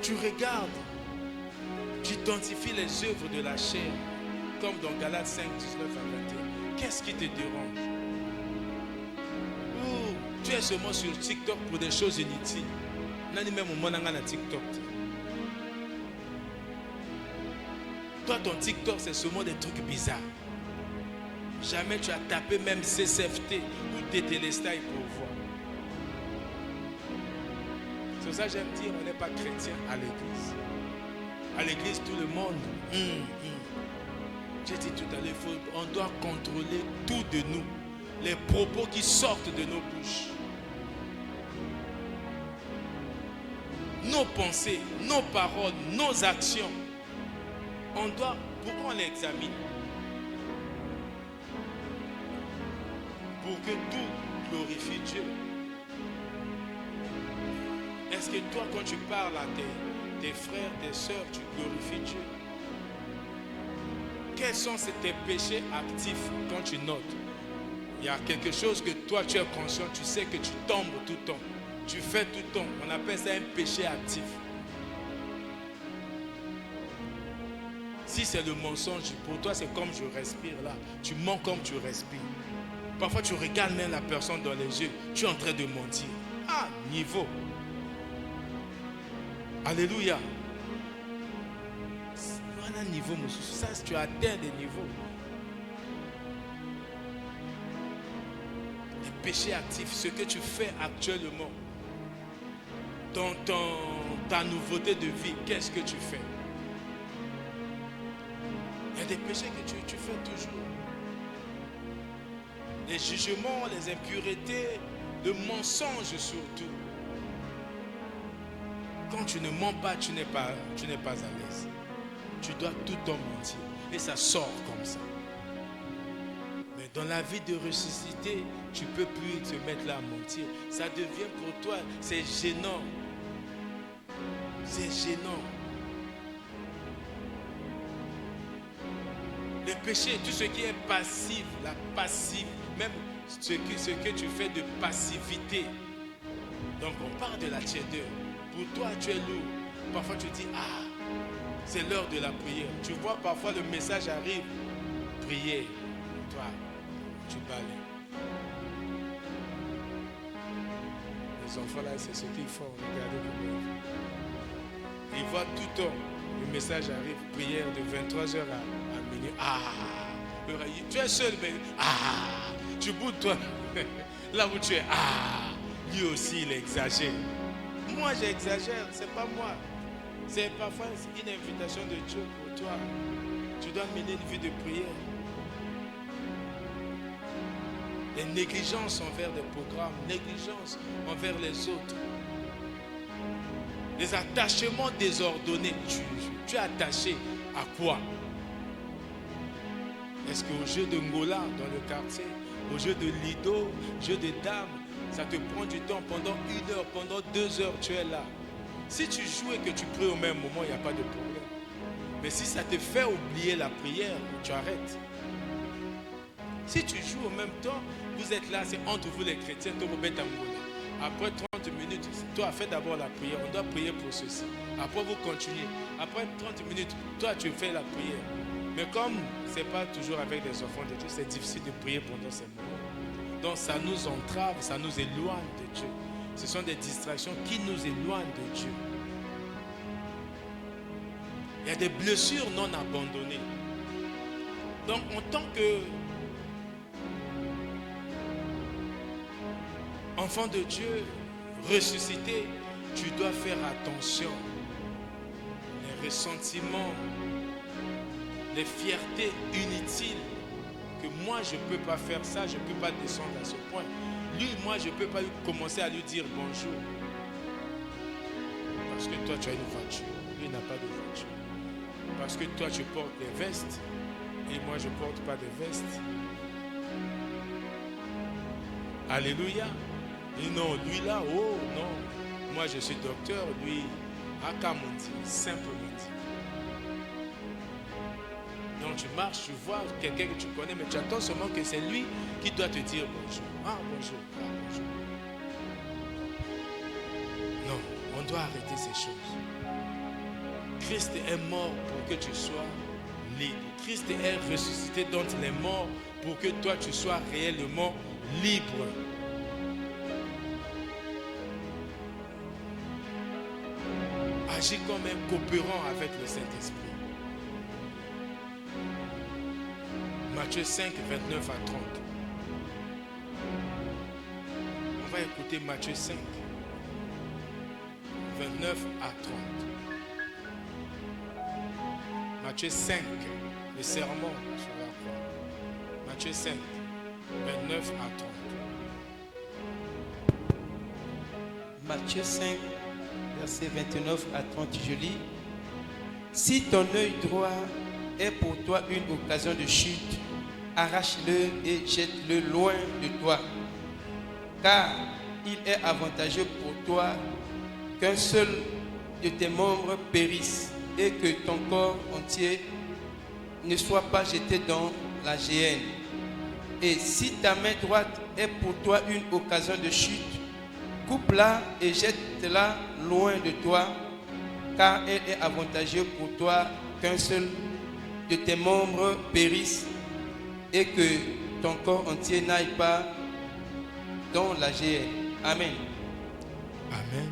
Tu regardes, tu identifies les œuvres de la chair, comme dans Galates 5, 19 à 21. Qu'est-ce qui te dérange? Ou tu es seulement sur TikTok pour des choses inutiles. Toi, ton TikTok, c'est seulement des trucs bizarres. Jamais tu as tapé même CCFT ou Tétélestai pour voir. C'est pour ça que j'aime dire, on n'est pas chrétien à l'église. À l'église, tout le monde. J'ai dit tout à l'heure, on doit contrôler tout de nous. Les propos qui sortent de nos bouches. Nos pensées, nos paroles, nos actions. On doit, pourquoi on les examine? Pour que tout glorifie Dieu. Est-ce que toi, quand tu parles à tes frères, tes sœurs, tu glorifies Dieu? Quels sont tes péchés actifs quand tu notes? Il y a quelque chose que toi, tu es conscient, tu sais que tu tombes tout le temps. Tu fais tout le temps. On appelle ça un péché actif. Si c'est le mensonge, pour toi, c'est comme je respire là. Tu mens comme tu respires. Parfois, tu regardes même la personne dans les yeux. Tu es en train de mentir. Ah, niveau. Alléluia. Voilà un niveau, monsieur. Ça, tu atteins des niveaux. Les péchés actifs, ce que tu fais actuellement. Dans ta nouveauté de vie, qu'est-ce que tu fais? Il y a des péchés que tu fais toujours. Les jugements, les impuretés, le mensonge surtout. Quand tu ne mens pas, tu n'es pas à l'aise. Tu dois tout le temps mentir. Et ça sort comme ça. Mais dans la vie de ressuscité, tu ne peux plus te mettre là à mentir. Ça devient pour toi, c'est gênant. C'est gênant. Le péché, tout ce qui est passif, la passive, même ce que tu fais de passivité. Donc on parle de la tiédeur. Pour toi, tu es lourd. Parfois tu dis, ah, c'est l'heure de la prière. Tu vois, parfois le message arrive. Prière. Toi, tu balayes. Les enfants là, c'est ce qu'ils font. Regardez comment ils voient tout le temps. Le message arrive. Prière de 23h à minuit. Ah, tu es seul, mais ah, tu boudes toi. Là où tu es, ah, lui aussi il exagère. Moi j'exagère, c'est pas moi. C'est parfois une invitation de Dieu pour toi. Tu dois mener une vie de prière. Les négligences envers des programmes, négligence envers les autres. Les attachements désordonnés, tu es attaché à quoi? Est-ce qu'au jeu de Ngola dans le quartier, au jeu de Lido, jeu de dames, ça te prend du temps pendant 1 heure, pendant 2 heures, tu es là. Si tu joues et que tu pries au même moment, il n'y a pas de problème. Mais si ça te fait oublier la prière, tu arrêtes. Si tu joues au même temps, vous êtes là, c'est entre vous les chrétiens, toi, Robert Angola. Après 30 minutes, toi, fais d'abord la prière. On doit prier pour ceci. Après, vous continuez. Après 30 minutes, toi, tu fais la prière. Mais comme ce n'est pas toujours avec les enfants de Dieu, c'est difficile de prier pendant ces moments. Donc, ça nous entrave, ça nous éloigne de Dieu. Ce sont des distractions qui nous éloignent de Dieu. Il y a des blessures non abandonnées. Donc, en tant que enfant de Dieu, ressuscité, tu dois faire attention. Les ressentiments, les fiertés inutiles, que moi je ne peux pas faire ça, je ne peux pas descendre à ce point. Lui, moi je ne peux pas commencer à lui dire bonjour. Parce que toi tu as une voiture, lui n'a pas de voiture. Parce que toi tu portes des vestes et moi je ne porte pas de vestes. Alléluia. Et non, lui là, oh non, moi je suis docteur, lui, Akamundi, simplement dit. Donc tu marches, tu vois quelqu'un que tu connais, mais tu attends seulement que c'est lui qui doit te dire bonjour. Ah bonjour, ah bonjour. Non, on doit arrêter ces choses. Christ est mort pour que tu sois libre. Christ est ressuscité d'entre les morts pour que toi tu sois réellement libre. Agis comme un coopérant avec le Saint-Esprit. Matthieu 5, 29 à 30. On va écouter Matthieu 5, 29 à 30. Matthieu 5, le sermon sur la croix. Matthieu 5, 29 à 30. Matthieu 5, verset 29 à 30, je lis. Si ton œil droit est pour toi une occasion de chute, arrache-le et jette-le loin de toi. Car il est avantageux pour toi qu'un seul de tes membres périsse et que ton corps entier ne soit pas jeté dans la géhenne. Et si ta main droite est pour toi une occasion de chute, coupe-la et jette-la loin de toi, car elle est avantageux pour toi qu'un seul de tes membres périsse et que ton corps entier n'aille pas dans la géhenne. Amen. Amen.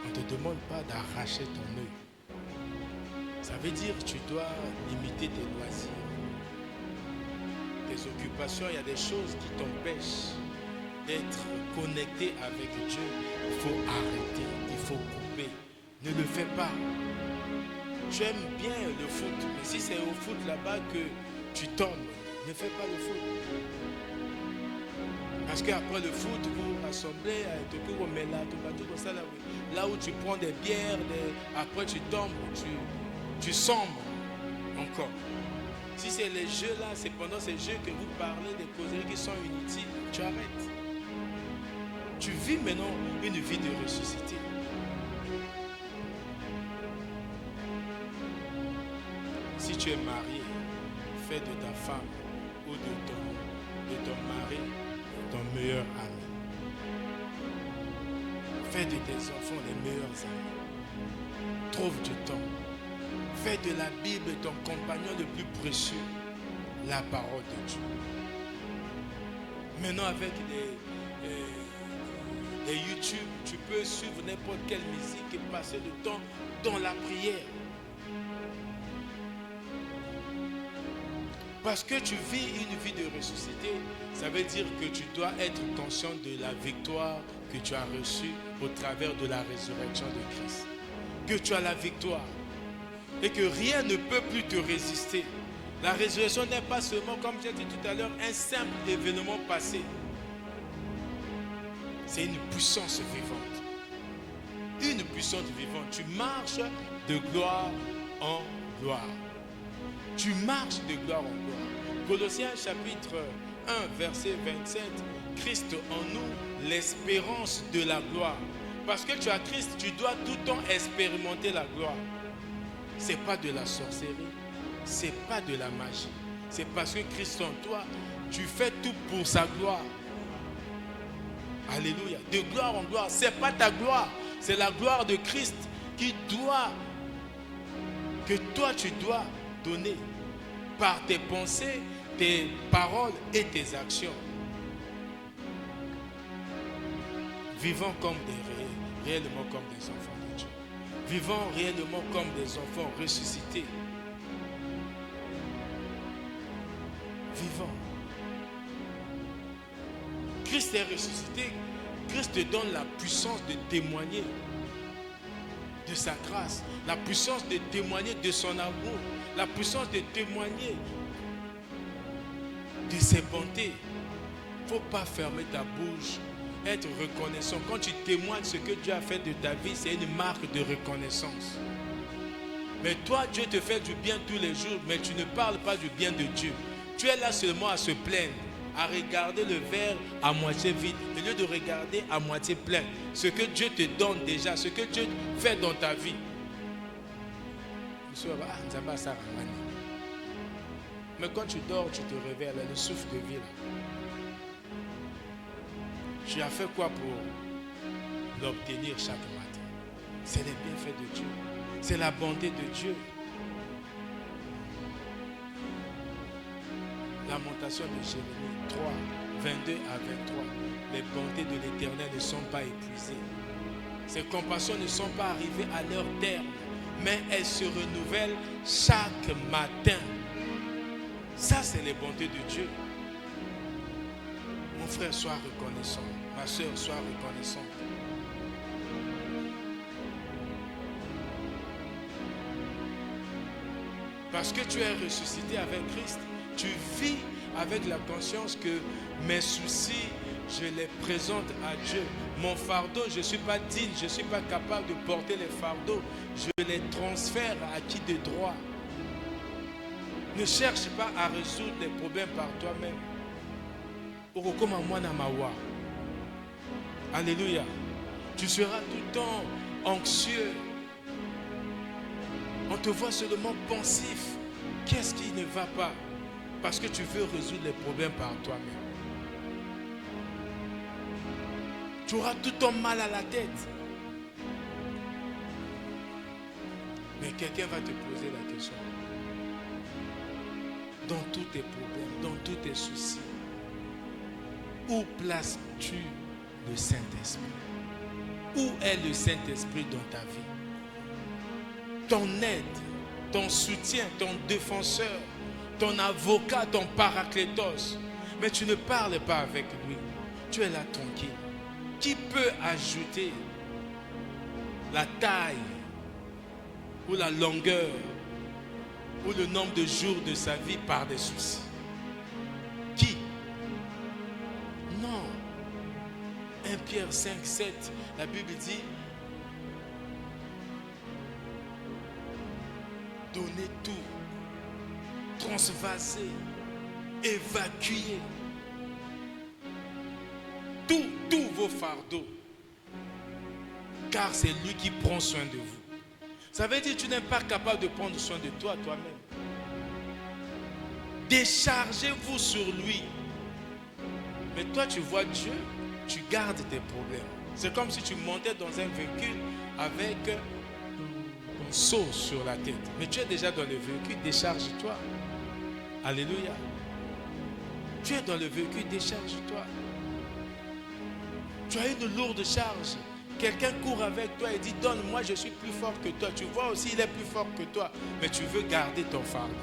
On ne te demande pas d'arracher ton œil. Ça veut dire que tu dois limiter tes loisirs, tes occupations. Il y a des choses qui t'empêchent d'être connecté avec Dieu. Il faut arrêter, il faut couper. Ne le fais pas. Tu aimes bien le foot, mais si c'est au foot là-bas que tu tombes, ne fais pas le foot. Parce qu'après le foot, vous vous rassemblez, là où tu prends des bières, après tu tombes, tu sombres encore. Si c'est les jeux là, c'est pendant ces jeux que vous parlez des causeries qui sont inutiles, tu arrêtes. Tu vis maintenant une vie de ressuscité. Si tu es marié, fais de ta femme ou de ton mari ton meilleur ami. Fais de tes enfants les meilleurs amis. Trouve du temps. Fais de la Bible ton compagnon le plus précieux, la parole de Dieu. Maintenant avec des YouTube, tu peux suivre n'importe quelle musique et passer le temps dans la prière. Parce que tu vis une vie de ressuscité, ça veut dire que tu dois être conscient de la victoire que tu as reçue au travers de la résurrection de Christ. Que tu as la victoire et que rien ne peut plus te résister. La résurrection n'est pas seulement, comme j'ai dit tout à l'heure, un simple événement passé. C'est une puissance vivante. une puissance vivante. Tu marches de gloire en gloire. Tu marches de gloire en gloire. Colossiens chapitre 1, verset 27. Christ en nous, l'espérance de la gloire. Parce que tu as Christ, tu dois tout le temps expérimenter la gloire. Ce n'est pas de la sorcellerie, ce n'est pas de la magie. C'est parce que Christ en toi, tu fais tout pour sa gloire. Alléluia. De gloire en gloire. Ce n'est pas ta gloire, c'est la gloire de Christ que toi tu dois donner par tes pensées, tes paroles et tes actions. Vivant comme réellement comme des enfants de Dieu. Vivant réellement comme des enfants ressuscités. Vivant. Christ est ressuscité. Christ te donne la puissance de témoigner de sa grâce, la puissance de témoigner de son amour, la puissance de témoigner de ses bontés. Il ne faut pas fermer ta bouche, être reconnaissant. Quand tu témoignes ce que Dieu a fait de ta vie, c'est une marque de reconnaissance. Mais toi, Dieu te fait du bien tous les jours, mais tu ne parles pas du bien de Dieu. Tu es là seulement à se plaindre, à regarder le verre à moitié vide, au lieu de regarder à moitié plein. Ce que Dieu te donne déjà, ce que Dieu fait dans ta vie. Mais quand tu dors, tu te réveilles, le souffle de vie là. Tu as fait quoi pour l'obtenir chaque matin? C'est les bienfaits de Dieu. C'est la bonté de Dieu. Lamentation de Jérémie 3, 22 à 23. Les bontés de l'Éternel ne sont pas épuisées. Ses compassions ne sont pas arrivées à leur terme, mais elles se renouvellent chaque matin. Ça, c'est les bontés de Dieu. Mon frère, sois reconnaissant. Ma soeur, sois reconnaissante. Parce que tu es ressuscité avec Christ, tu vis avec la conscience que mes soucis, je les présente à Dieu. Mon fardeau, je ne suis pas digne, je ne suis pas capable de porter les fardeaux. Je les transfère à qui de droit. Ne cherche pas à résoudre les problèmes par toi-même. Alléluia. Tu seras tout le temps anxieux. On te voit seulement pensif. Qu'est-ce qui ne va pas? Parce que tu veux résoudre les problèmes par toi-même. Tu auras tout le temps mal à la tête. Mais quelqu'un va te poser la question. Dans tous tes problèmes, dans tous tes soucis, où places-tu le Saint-Esprit? Où est le Saint-Esprit dans ta vie? Ton aide, ton soutien, ton défenseur, ton avocat, ton paraclétos. Mais tu ne parles pas avec lui. Tu es là tranquille. Qui peut ajouter la taille ou la longueur ou le nombre de jours de sa vie par des soucis? Qui? Non. 1 Pierre 5, 7, la Bible dit: donnez tout, transvaser, évacuer tous vos fardeaux, car c'est lui qui prend soin de vous. Ça veut dire que tu n'es pas capable de prendre soin de toi toi-même. Déchargez-vous sur lui. Mais toi tu vois Dieu, tu gardes tes problèmes. C'est comme si tu montais dans un véhicule avec un seau sur la tête. Mais tu es déjà dans le véhicule, décharge-toi. Alléluia. Tu es dans le véhicule, décharge-toi. Tu as une lourde charge. Quelqu'un court avec toi et dit: donne-moi, je suis plus fort que toi. Tu vois aussi, il est plus fort que toi. Mais tu veux garder ton fardeau.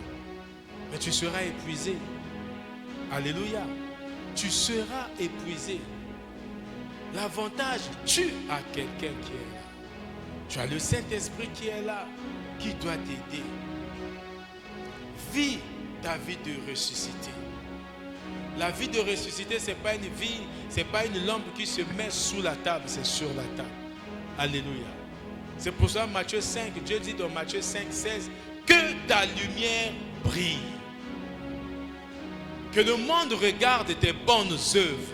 Mais tu seras épuisé. Alléluia. Tu seras épuisé. L'avantage, tu as quelqu'un qui est là. Tu as le Saint-Esprit qui est là, qui doit t'aider. Vis ta vie de ressuscité. La vie de ressuscité, ce n'est pas une vie, ce n'est pas une lampe qui se met sous la table, c'est sur la table. Alléluia. C'est pour ça Matthieu 5, Dieu dit dans Matthieu 5, 16, que ta lumière brille. Que le monde regarde tes bonnes œuvres.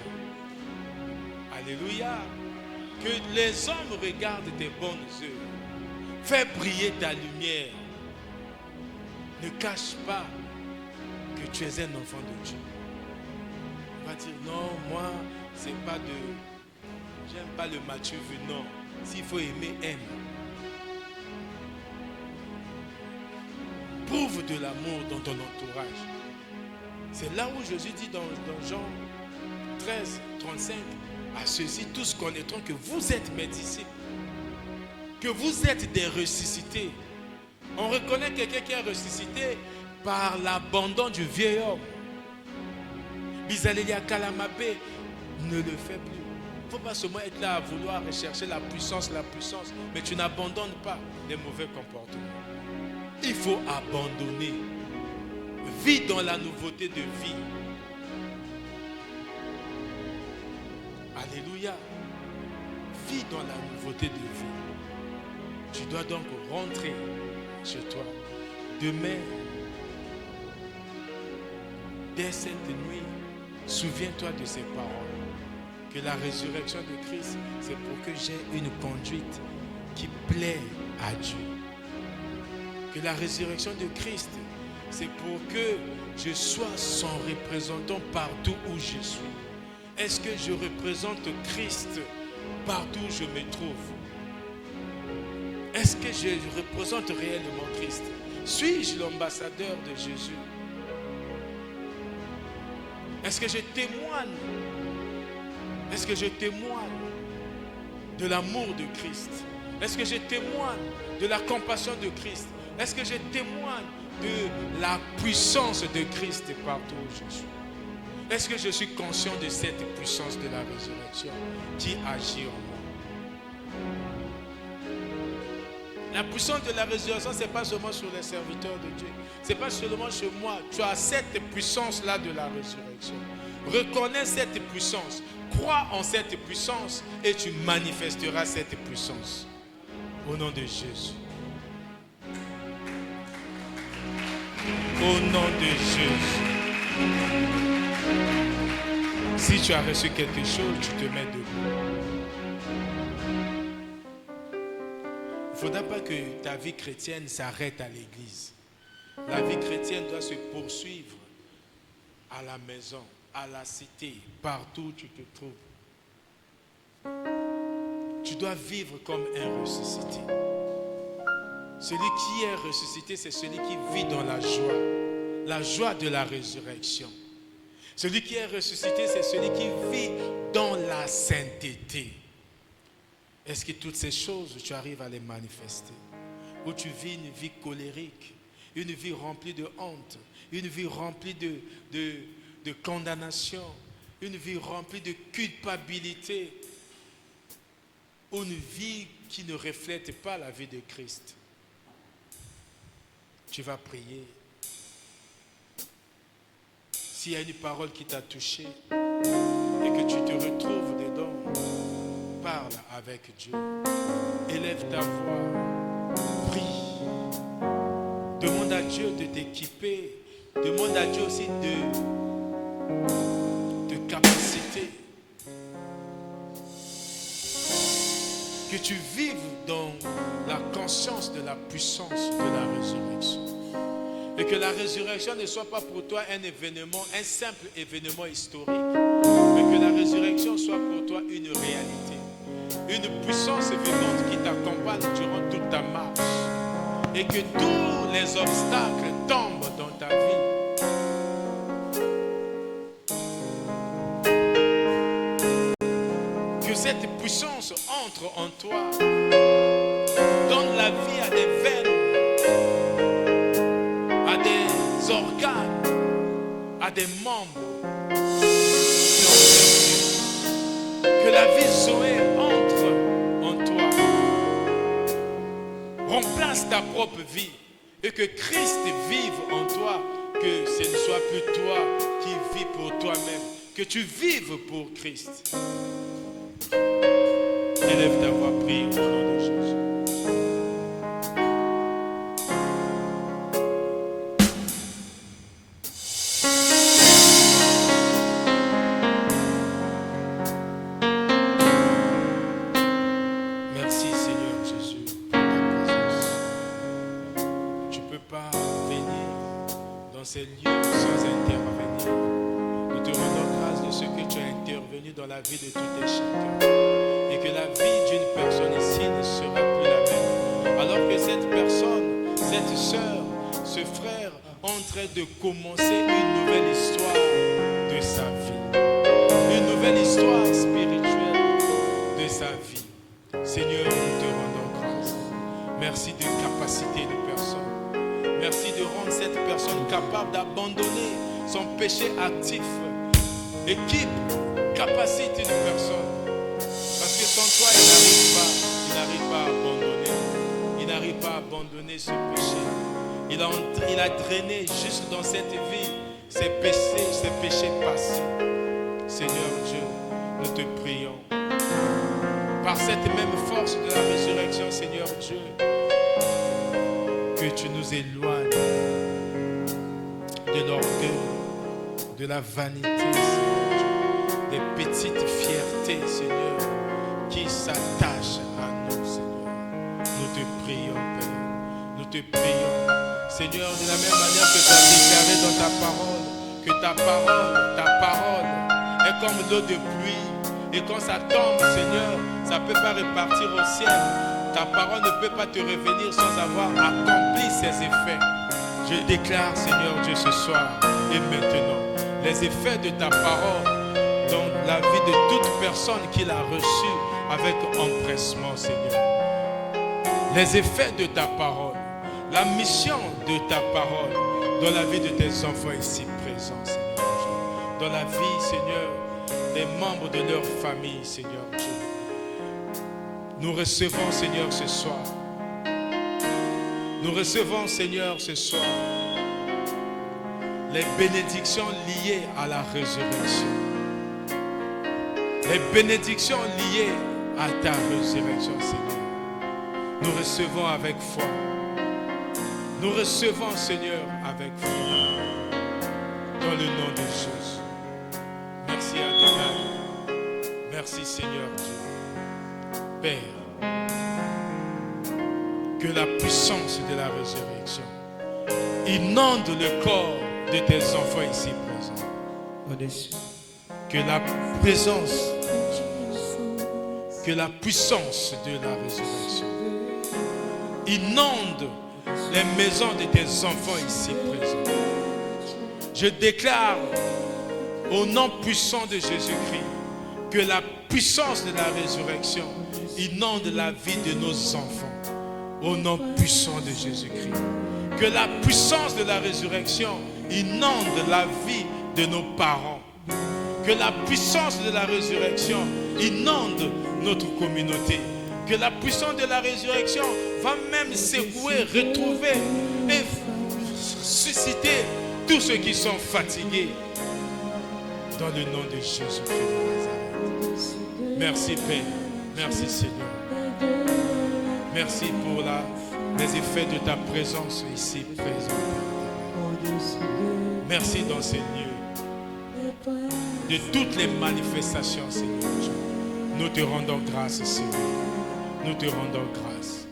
Alléluia. Que les hommes regardent tes bonnes œuvres. Fais briller ta lumière. Ne cache pas que tu es un enfant de Dieu. On va dire non, moi, c'est pas de... J'aime pas le Matthieu vu. Non. S'il faut aimer, aime. Prouve de l'amour dans ton entourage. C'est là où Jésus dit dans Jean 13, 35, à ceux-ci tous connaîtront que vous êtes mes disciples, que vous êtes des ressuscités. On reconnaît quelqu'un qui est ressuscité par l'abandon du vieil homme. Bisalélia Kalamabé ne le fait plus. Il ne faut pas seulement être là à vouloir rechercher la puissance, mais tu n'abandonnes pas les mauvais comportements. Il faut abandonner. Vis dans la nouveauté de vie. Alléluia. Vis dans la nouveauté de vie. Tu dois donc rentrer chez toi. Demain, dès cette nuit, souviens-toi de ces paroles. Que la résurrection de Christ, c'est pour que j'ai une conduite qui plaît à Dieu. Que la résurrection de Christ, c'est pour que je sois son représentant partout où je suis. Est-ce que je représente Christ partout où je me trouve? Est-ce que je représente réellement Christ? Suis-je l'ambassadeur de Jésus? Est-ce que je témoigne? Est-ce que je témoigne de l'amour de Christ? Est-ce que je témoigne de la compassion de Christ? Est-ce que je témoigne de la puissance de Christ partout où je suis? Est-ce que je suis conscient de cette puissance de la résurrection qui agit en moi? La puissance de la résurrection, ce n'est pas seulement sur les serviteurs de Dieu. Ce n'est pas seulement chez moi. Tu as cette puissance-là de la résurrection. Reconnais cette puissance. Crois en cette puissance et tu manifesteras cette puissance. Au nom de Jésus. Au nom de Jésus. Si tu as reçu quelque chose, tu te mets debout. Il ne faudra pas que ta vie chrétienne s'arrête à l'église. La vie chrétienne doit se poursuivre à la maison, à la cité, partout où tu te trouves. Tu dois vivre comme un ressuscité. Celui qui est ressuscité, c'est celui qui vit dans la joie de la résurrection. Celui qui est ressuscité, c'est celui qui vit dans la sainteté. Est-ce que toutes ces choses, tu arrives à les manifester? Où tu vis une vie colérique, une vie remplie de honte, une vie remplie de condamnation, une vie remplie de culpabilité, ou une vie qui ne reflète pas la vie de Christ. Tu vas prier. S'il y a une parole qui t'a touché et que tu te retrouves dedans, parle avec Dieu. Élève ta voix. Prie. Demande à Dieu de t'équiper. Demande à Dieu aussi de capacité. Que tu vives dans la conscience de la puissance de la résurrection. Et que la résurrection ne soit pas pour toi un événement, un simple événement historique. Mais que la résurrection soit pour toi une réalité. Une puissance vivante qui t'accompagne durant toute ta marche. Et que tous les obstacles tombent dans ta vie. Que cette puissance entre en toi. Donne la vie à des veines, à des organes, à des membres. Que la vie Zoé entre en toi. Remplace ta propre vie et que Christ vive en toi. Que ce ne soit plus toi qui vis pour toi-même. Que tu vives pour Christ. Élève ta voix, prie au nom de Jésus. ces lieux sans intervenir. Nous te rendons grâce de ce que tu as intervenu dans la vie de tout et chacun. Et que la vie d'une personne ici ne sera plus la même. Alors que cette personne, cette sœur, ce frère est en train de commencer une nouvelle histoire de sa vie. Une nouvelle histoire spirituelle de sa vie. Seigneur, nous te rendons grâce. Merci de capacité de personne. Merci de rendre cette personne capable d'abandonner son péché actif. Équipe, capacité de personne. Parce que sans toi, il n'arrive pas à abandonner. Il n'arrive pas à abandonner ce péché. Il a drainé juste dans cette vie ses péchés passés. Seigneur Dieu, nous te prions. Par cette même force de la résurrection, Seigneur Dieu, que tu nous éloignes de l'orgueil, de la vanité, Seigneur Dieu, des petites fiertés, Seigneur, qui s'attachent à nous, Seigneur. Nous te prions, Père. Nous te prions. Seigneur, de la même manière que tu as déclaré dans ta parole, que ta parole est comme l'eau de pluie. Et quand ça tombe, Seigneur, ça ne peut pas repartir au ciel. Ta parole ne peut pas te revenir sans avoir accompli ses effets. Je déclare, Seigneur Dieu, ce soir et maintenant, les effets de ta parole dans la vie de toute personne qui l'a reçue avec empressement, Seigneur. Les effets de ta parole, la mission de ta parole dans la vie de tes enfants ici présents, Seigneur Dieu. Dans la vie, Seigneur, des membres de leur famille, Seigneur Dieu. Nous recevons, Seigneur, ce soir. Nous recevons, Seigneur, ce soir, les bénédictions liées à la résurrection. Les bénédictions liées à ta résurrection, Seigneur. Nous recevons avec foi. Nous recevons, Seigneur, avec foi. Dans le nom de Jésus. Merci Adonai. Merci Seigneur Dieu. Père, que la puissance de la résurrection inonde le corps de tes enfants ici présents. Que la présence, que la puissance de la résurrection inonde les maisons de tes enfants ici présents. Je déclare au nom puissant de Jésus-Christ que la puissance de la résurrection inonde la vie de nos enfants. Au nom puissant de Jésus-Christ. Que la puissance de la résurrection inonde la vie de nos parents. Que la puissance de la résurrection inonde notre communauté. Que la puissance de la résurrection va même secouer, retrouver et susciter tous ceux qui sont fatigués. Dans le nom de Jésus-Christ de Nazareth. Merci Père. Merci Seigneur. Merci pour les effets de ta présence ici présente. Merci dans ces lieux. De toutes les manifestations, Seigneur. Nous te rendons grâce, Seigneur. Nous te rendons grâce.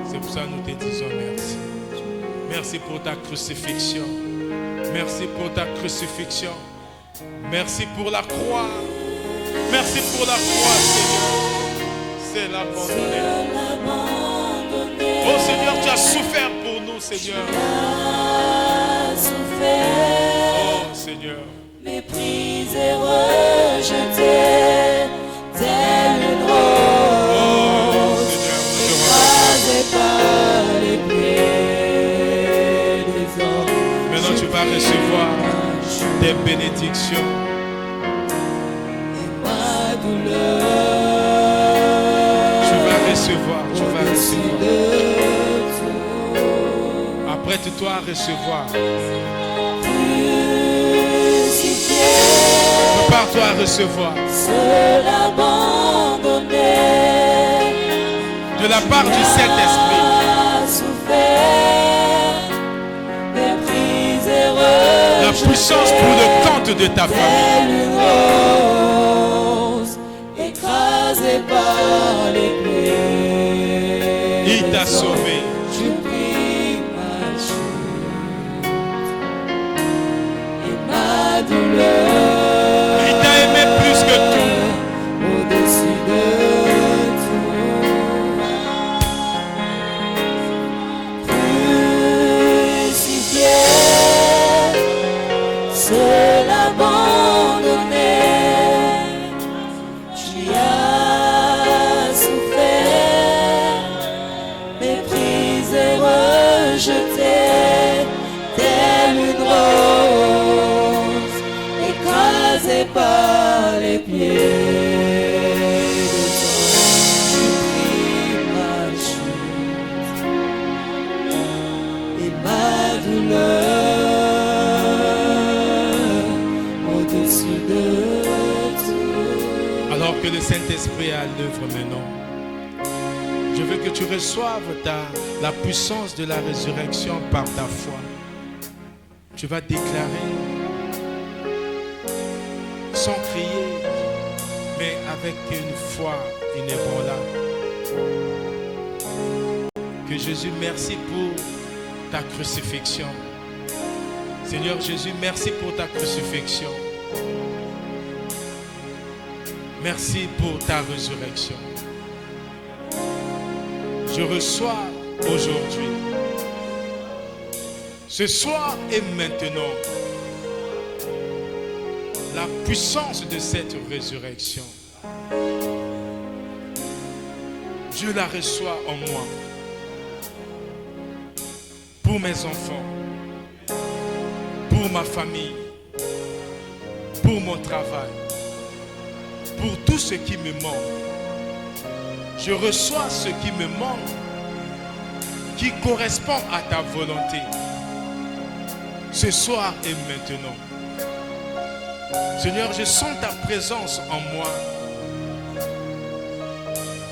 C'est pour ça que nous te disons merci. Merci pour ta crucifixion. Merci pour ta crucifixion. Merci pour la croix. Merci pour la croix, Seigneur. C'est l'abandonner. Oh Seigneur, tu as souffert pour nous, Seigneur. Oh Seigneur. Méprisé, rejeté, tel une rose, écrasé par les pieds des hommes. Maintenant tu vas recevoir des bénédictions. Et ma douleur, tu vas recevoir. Apprête-toi à recevoir. Prépare-toi à recevoir. De la part du Saint-Esprit. La puissance pour le compte de ta famille. Écrasé par les pieds. Il t'a sauvé. Je prie ma chute. douleur. Il t'a aimé plus que tout. Au-dessus de tout. Crucifié, c'est l'abandonner. Tu as souffert, méprisé, rejeté, telle une rose, écrasée par les pieds. Tu pris ma chute et ma douleur au-dessus de tout. Alors que le Saint-Esprit est à l'œuvre maintenant, je veux que tu reçoives la puissance de la résurrection par ta foi. Tu vas déclarer, sans crier, mais avec une foi inébranlable, que Jésus, merci pour ta crucifixion. Seigneur Jésus, merci pour ta crucifixion. Merci pour ta résurrection. Je reçois aujourd'hui, ce soir et maintenant, la puissance de cette résurrection. Je la reçois en moi, pour mes enfants, pour ma famille, pour mon travail, pour tout ce qui me manque. Je reçois ce qui me manque, qui correspond à ta volonté, ce soir et maintenant. Seigneur, je sens ta présence en moi.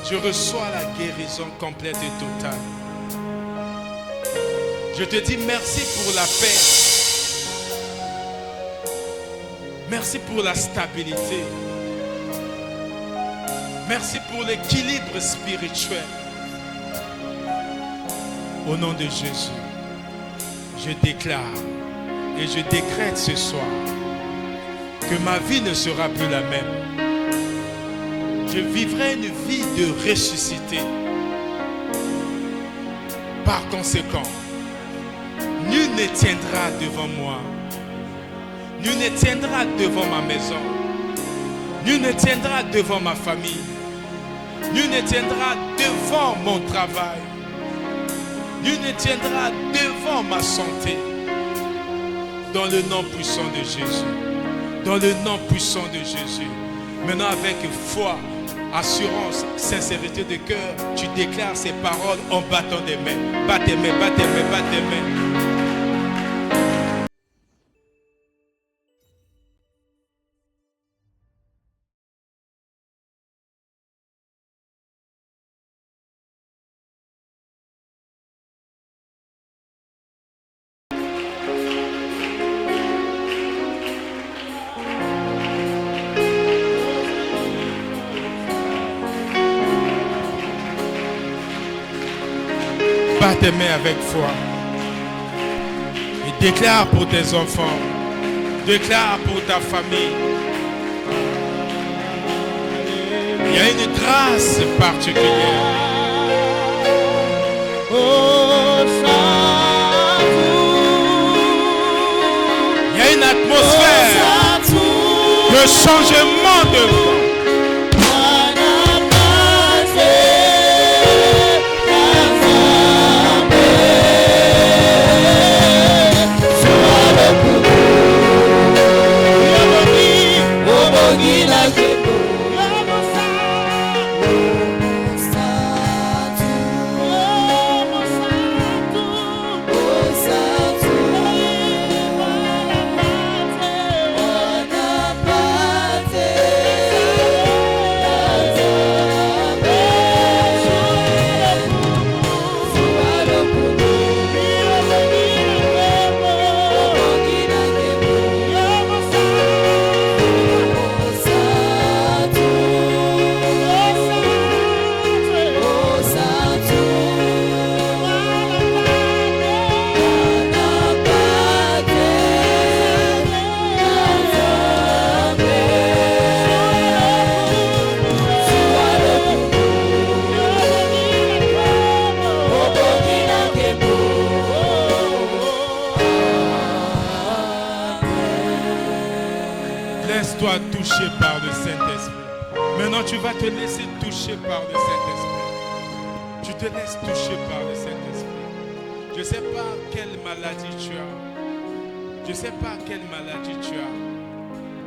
Je reçois la guérison complète et totale. Je te dis merci pour la paix. Merci pour la stabilité. Merci pour l'équilibre spirituel. Au nom de Jésus, je déclare et je décrète ce soir que ma vie ne sera plus la même. Je vivrai une vie de ressuscité. Par conséquent, nul ne tiendra devant moi. Nul ne tiendra devant ma maison. Nul ne tiendra devant ma famille. Nul ne tiendra devant mon travail. Nul ne tiendra devant ma santé. Dans le nom puissant de Jésus. Dans le nom puissant de Jésus. Maintenant avec foi, assurance, sincérité de cœur, tu déclares ces paroles en battant des mains. Bat tes mains, bat tes mains, bat tes mains. Bat tes mains avec foi. Et déclare pour tes enfants. Déclare pour ta famille. Il y a une grâce particulière. Il y a une atmosphère de changement de vie. Laisse-toi toucher par le Saint-Esprit. Maintenant, tu vas te laisser toucher par le Saint-Esprit. Tu te laisses toucher par le Saint-Esprit. Je ne sais pas quelle maladie tu as. Je ne sais pas quelle maladie tu as.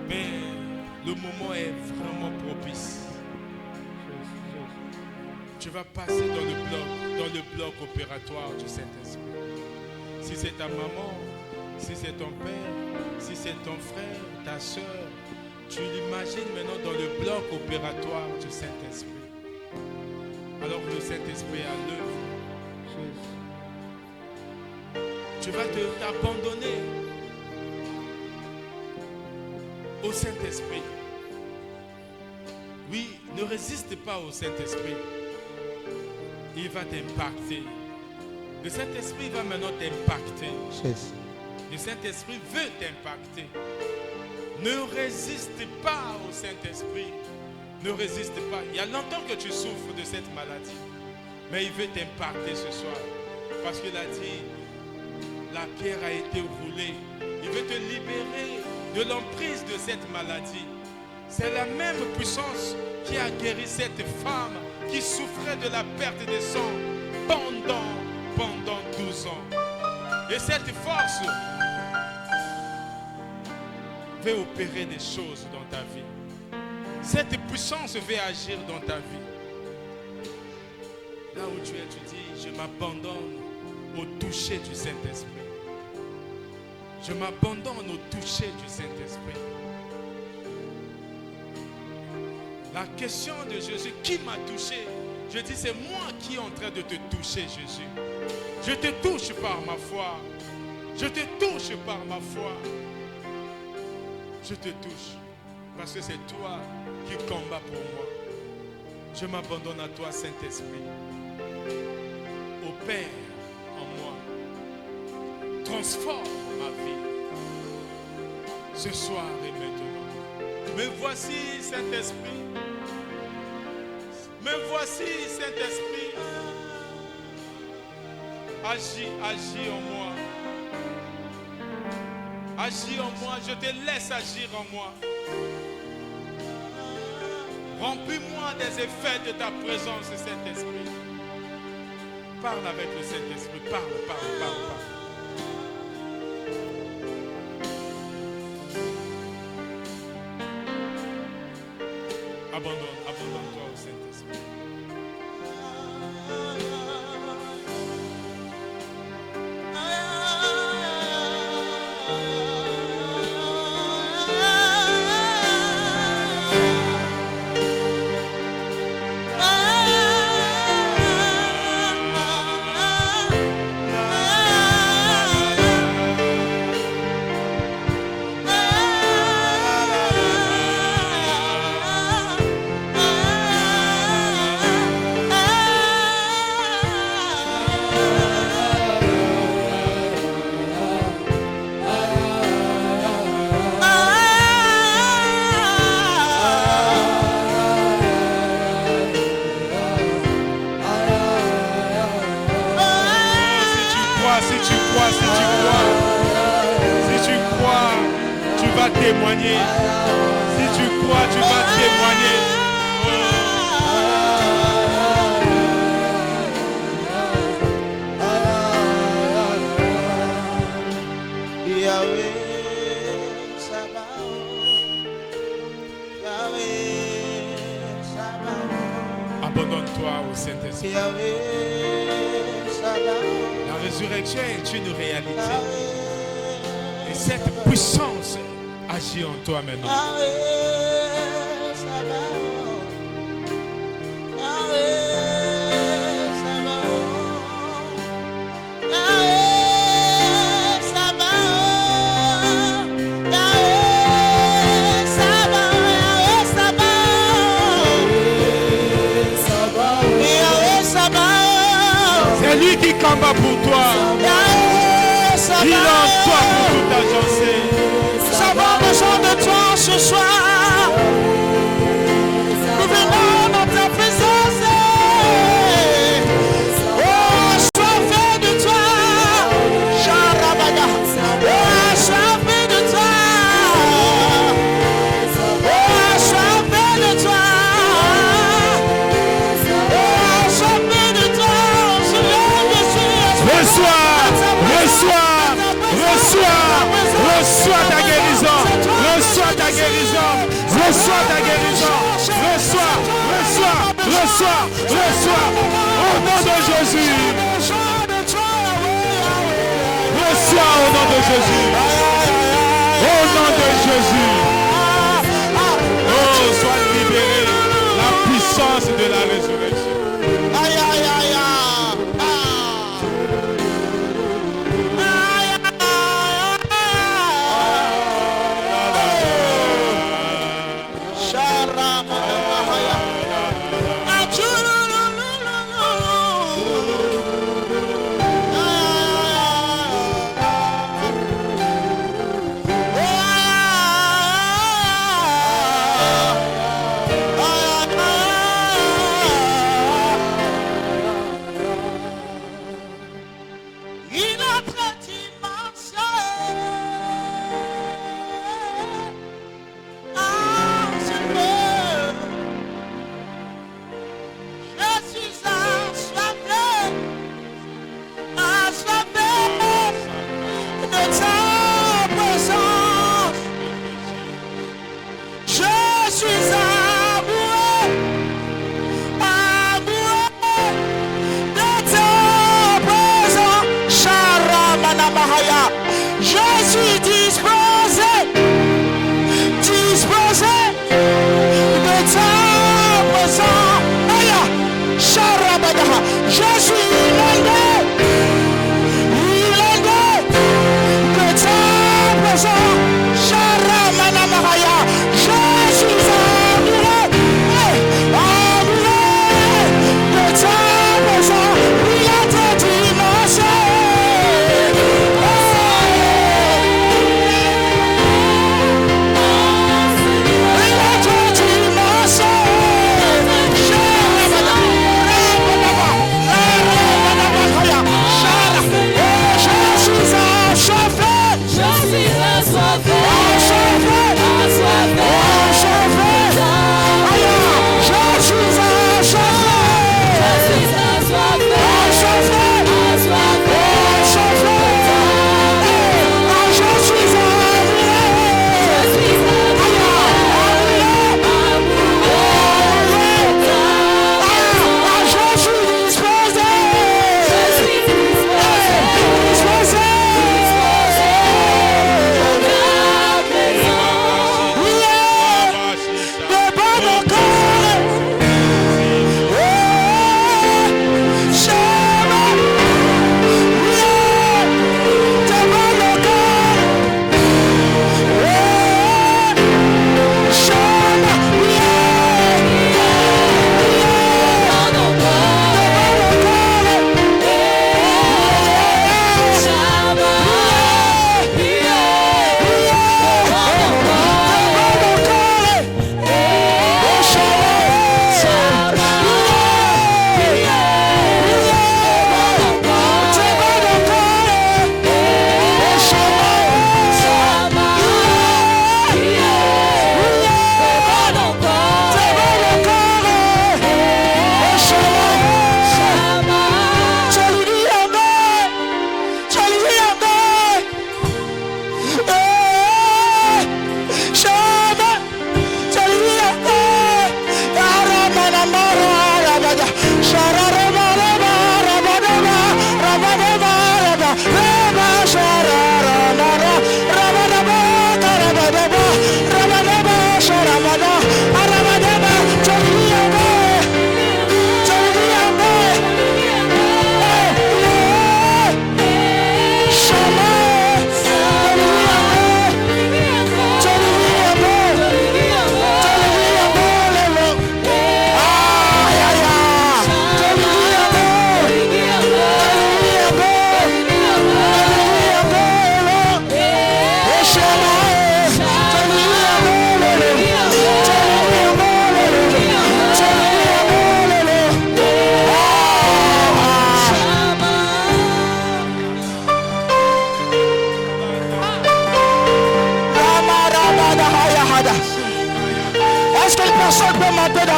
Mais le moment est vraiment propice. Tu vas passer dans le bloc opératoire du Saint-Esprit. Si c'est ta maman, si c'est ton père, si c'est ton frère, ta soeur, tu l'imagines maintenant dans le bloc opératoire du Saint-Esprit. Alors que le Saint-Esprit est à l'œuvre. Tu vas t'abandonner au Saint-Esprit. Oui, ne résiste pas au Saint-Esprit. Il va t'impacter. Le Saint-Esprit va maintenant t'impacter. Le Saint-Esprit veut t'impacter. Ne résiste pas au Saint-Esprit. Ne résiste pas. Il y a longtemps que tu souffres de cette maladie. Mais il veut t'impacter ce soir. Parce qu'il a dit, la pierre a été roulée. Il veut te libérer de l'emprise de cette maladie. C'est la même puissance qui a guéri cette femme qui souffrait de la perte de sang pendant 12 ans. Et cette force veut opérer des choses dans ta vie. Cette puissance veut agir dans ta vie. Là où tu es, tu dis, je m'abandonne au toucher du Saint-Esprit. Je m'abandonne au toucher du Saint-Esprit. La question de Jésus, qui m'a touché? Je dis, c'est moi qui est en train de te toucher, Jésus. Je te touche par ma foi. Je te touche par ma foi. Je te touche parce que c'est toi qui combats pour moi. Je m'abandonne à toi, Saint-Esprit. Opère en moi. Transforme ma vie. Ce soir et maintenant. Me voici, Saint-Esprit. Me voici, Saint-Esprit. Agis en moi. Agis en moi, je te laisse agir en moi. Remplis-moi des effets de ta présence, Saint-Esprit. Parle avec le Saint-Esprit, parle. Abandonne-toi au Saint-Esprit. Témoigner. Si tu crois, tu vas témoigner. Yahweh Sabaoth, Yahweh Sabaoth. Abandonne-toi au Saint-Esprit. Yahweh Sabaoth. La résurrection est une réalité. Et cette puissance agit en toi maintenant. Yahweh Sabaoth, Yahweh Sabaoth, Yahweh Sabaoth, Yahweh Sabaoth, Yahweh Sabaoth. C'est lui qui combat pour toi. Il est en toi pour tout agencer. Nous avons besoin de toi ce soir. Nous venons dans ta présence. Oh, soif de toi. Charabada. Oh, soif de toi. guérison. Reçois ta guérison. Reçois ta guérison. Reçois, reçois, reçois, reçois. Au nom de Jésus. Reçois au nom de Jésus. Au nom de Jésus. Oh, sois libéré. La puissance de la résurrection. Aïe, aïe, aïe, aïe.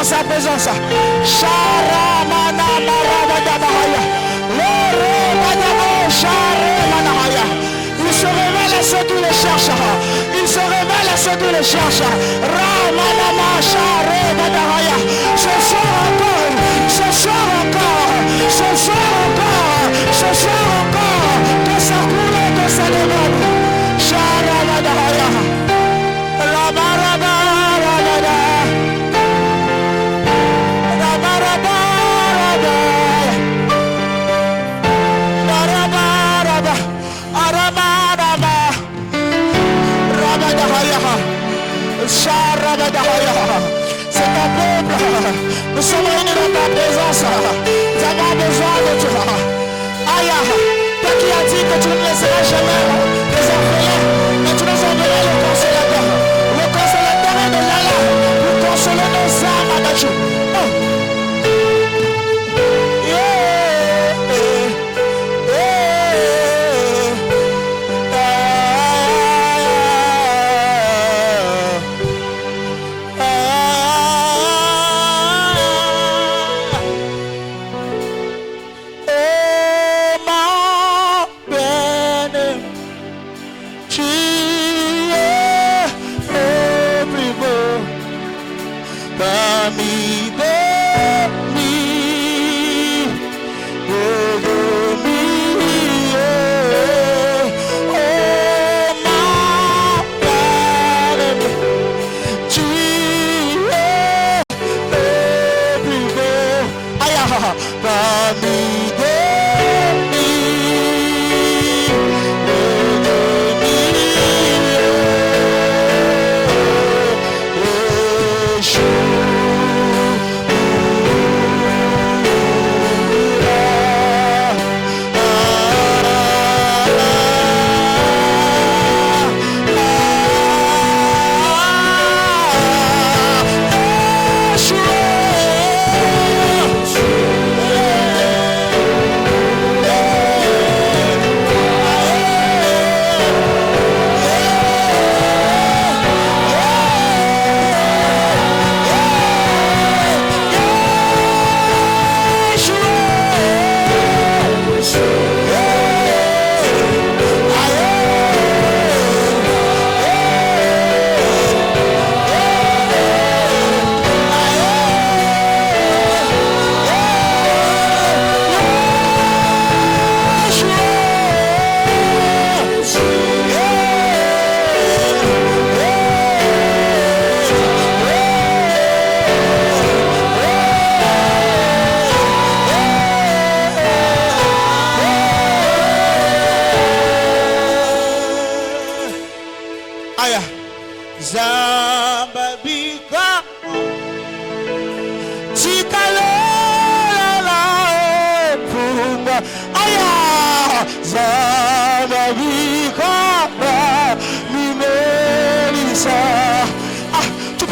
dans sa présence. Il se révèle à ceux qui le cherchent. Il ceux qui le cherchent. Ce soir encore, ce soir encore, ce soir encore, ce soir encore, que ça coule, que ça demande. Sharabadaya. Rabarabarabada. Rabarabarabada. Barabaraba. Arabaraba. Rabadahaya. Sharabadahaya. C'est ton peuple. Nous sommes réunis dans ta présence. Nous avons besoin de toi. Aïe, toi qui as dit que tu ne laisseras jamais les orphelins, mais tu nous enverras le consolateur. Le consolateur est déjà là pour consoler nos âmes abattues. Oh.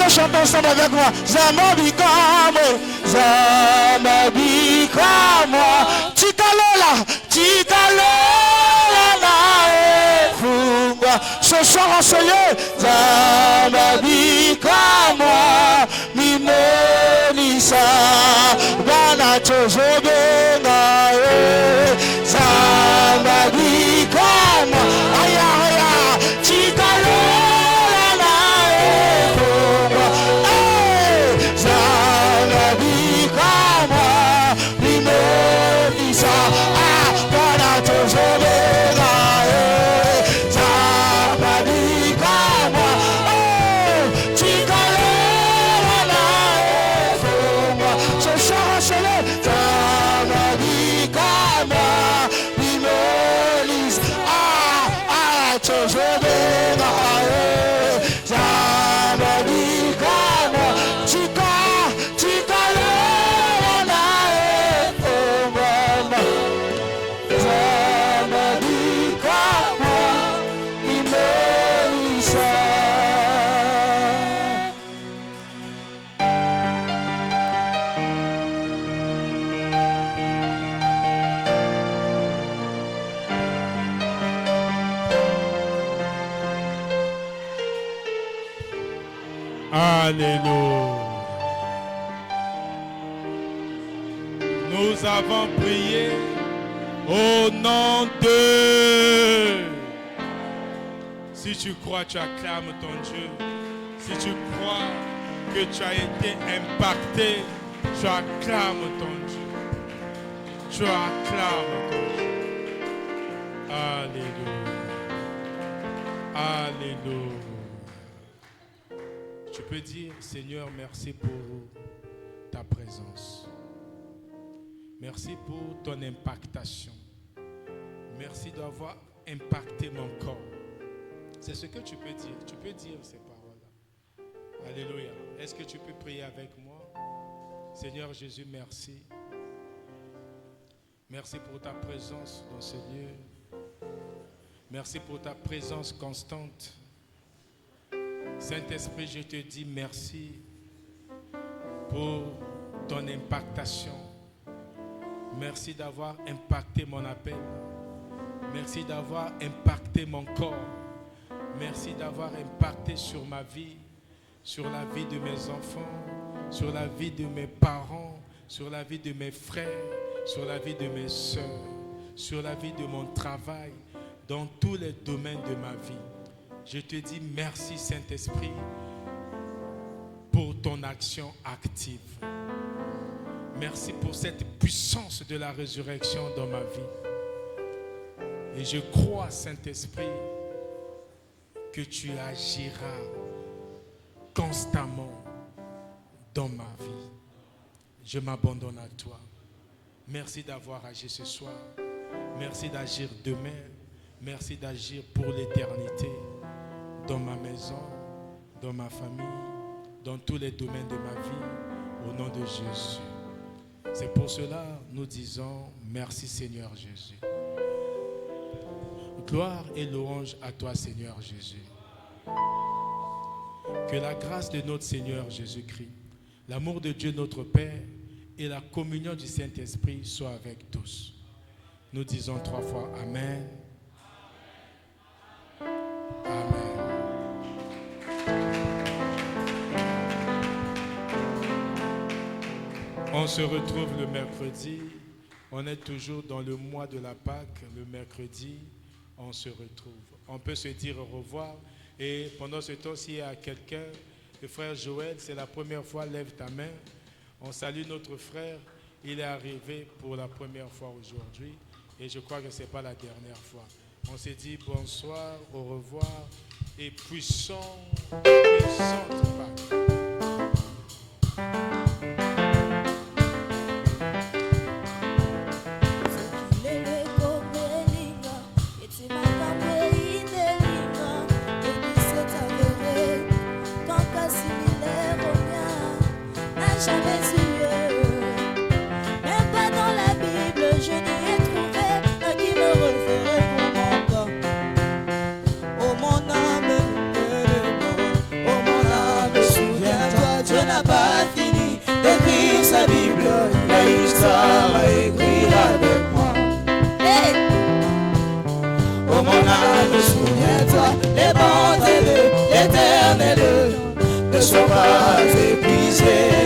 Chantons ensemble avec moi. Zamabikamo, Zamabikamo, Tikalola, Tikalola, Funga. Ce soir ensoleillé, Zamabikamo, Mimonisa, Banato Zobenga, Zamabikamo, Aya, Aya, Tikalola. Alléluia. Nous avons prié au nom de Si tu crois, tu acclames ton Dieu. Si tu crois que tu as été impacté, tu acclames ton Dieu. Tu acclames ton Dieu. Alléluia. Alléluia. Tu peux dire, Seigneur, merci pour ta présence. Merci pour ton impactation. Merci d'avoir impacté mon corps. C'est ce que tu peux dire. Tu peux dire ces paroles-là. Alléluia. Est-ce que tu peux prier avec moi? Seigneur Jésus, merci. Merci pour ta présence dans ce lieu. Merci pour ta présence constante. Saint-Esprit, je te dis merci pour ton impactation. Merci d'avoir impacté mon appel. Merci d'avoir impacté mon corps. Merci d'avoir impacté sur ma vie, sur la vie de mes enfants, sur la vie de mes parents, sur la vie de mes frères, sur la vie de mes soeurs, sur la vie de mon travail, dans tous les domaines de ma vie. Je te dis merci Saint-Esprit pour ton action active. Merci pour cette puissance de la résurrection dans ma vie. Et je crois Saint-Esprit que tu agiras constamment dans ma vie. Je m'abandonne à toi. Merci d'avoir agi ce soir. Merci d'agir demain. Merci d'agir pour l'éternité. Dans ma maison, dans ma famille, dans tous les domaines de ma vie, au nom de Jésus. C'est pour cela que nous disons merci Seigneur Jésus. Gloire et louange à toi Seigneur Jésus. Que la grâce de notre Seigneur Jésus-Christ, l'amour de Dieu notre Père et la communion du Saint-Esprit soient avec tous. Nous disons 3 fois Amen. Amen. On se retrouve le mercredi. On est toujours dans le mois de la Pâque. Le mercredi, on se retrouve. On peut se dire au revoir. Et pendant ce temps, s'il y a quelqu'un, le frère Joël, c'est la première fois, lève ta main. On salue notre frère. Il est arrivé pour la première fois aujourd'hui. Et je crois que ce n'est pas la dernière fois. On s'est dit bonsoir, au revoir et puissante Pâque. Jamais eu lieu, même pas dans la Bible, je n'ai trouvé un qui me referait pour mon corps. Oh mon âme, oh mon âme, souviens-toi, Dieu n'a pas fini d'écrire sa Bible, mais l'histoire a écrit avec moi. Hey! Oh mon âme, souviens-toi, les bontés de l'Éternel ne sont pas épuisés.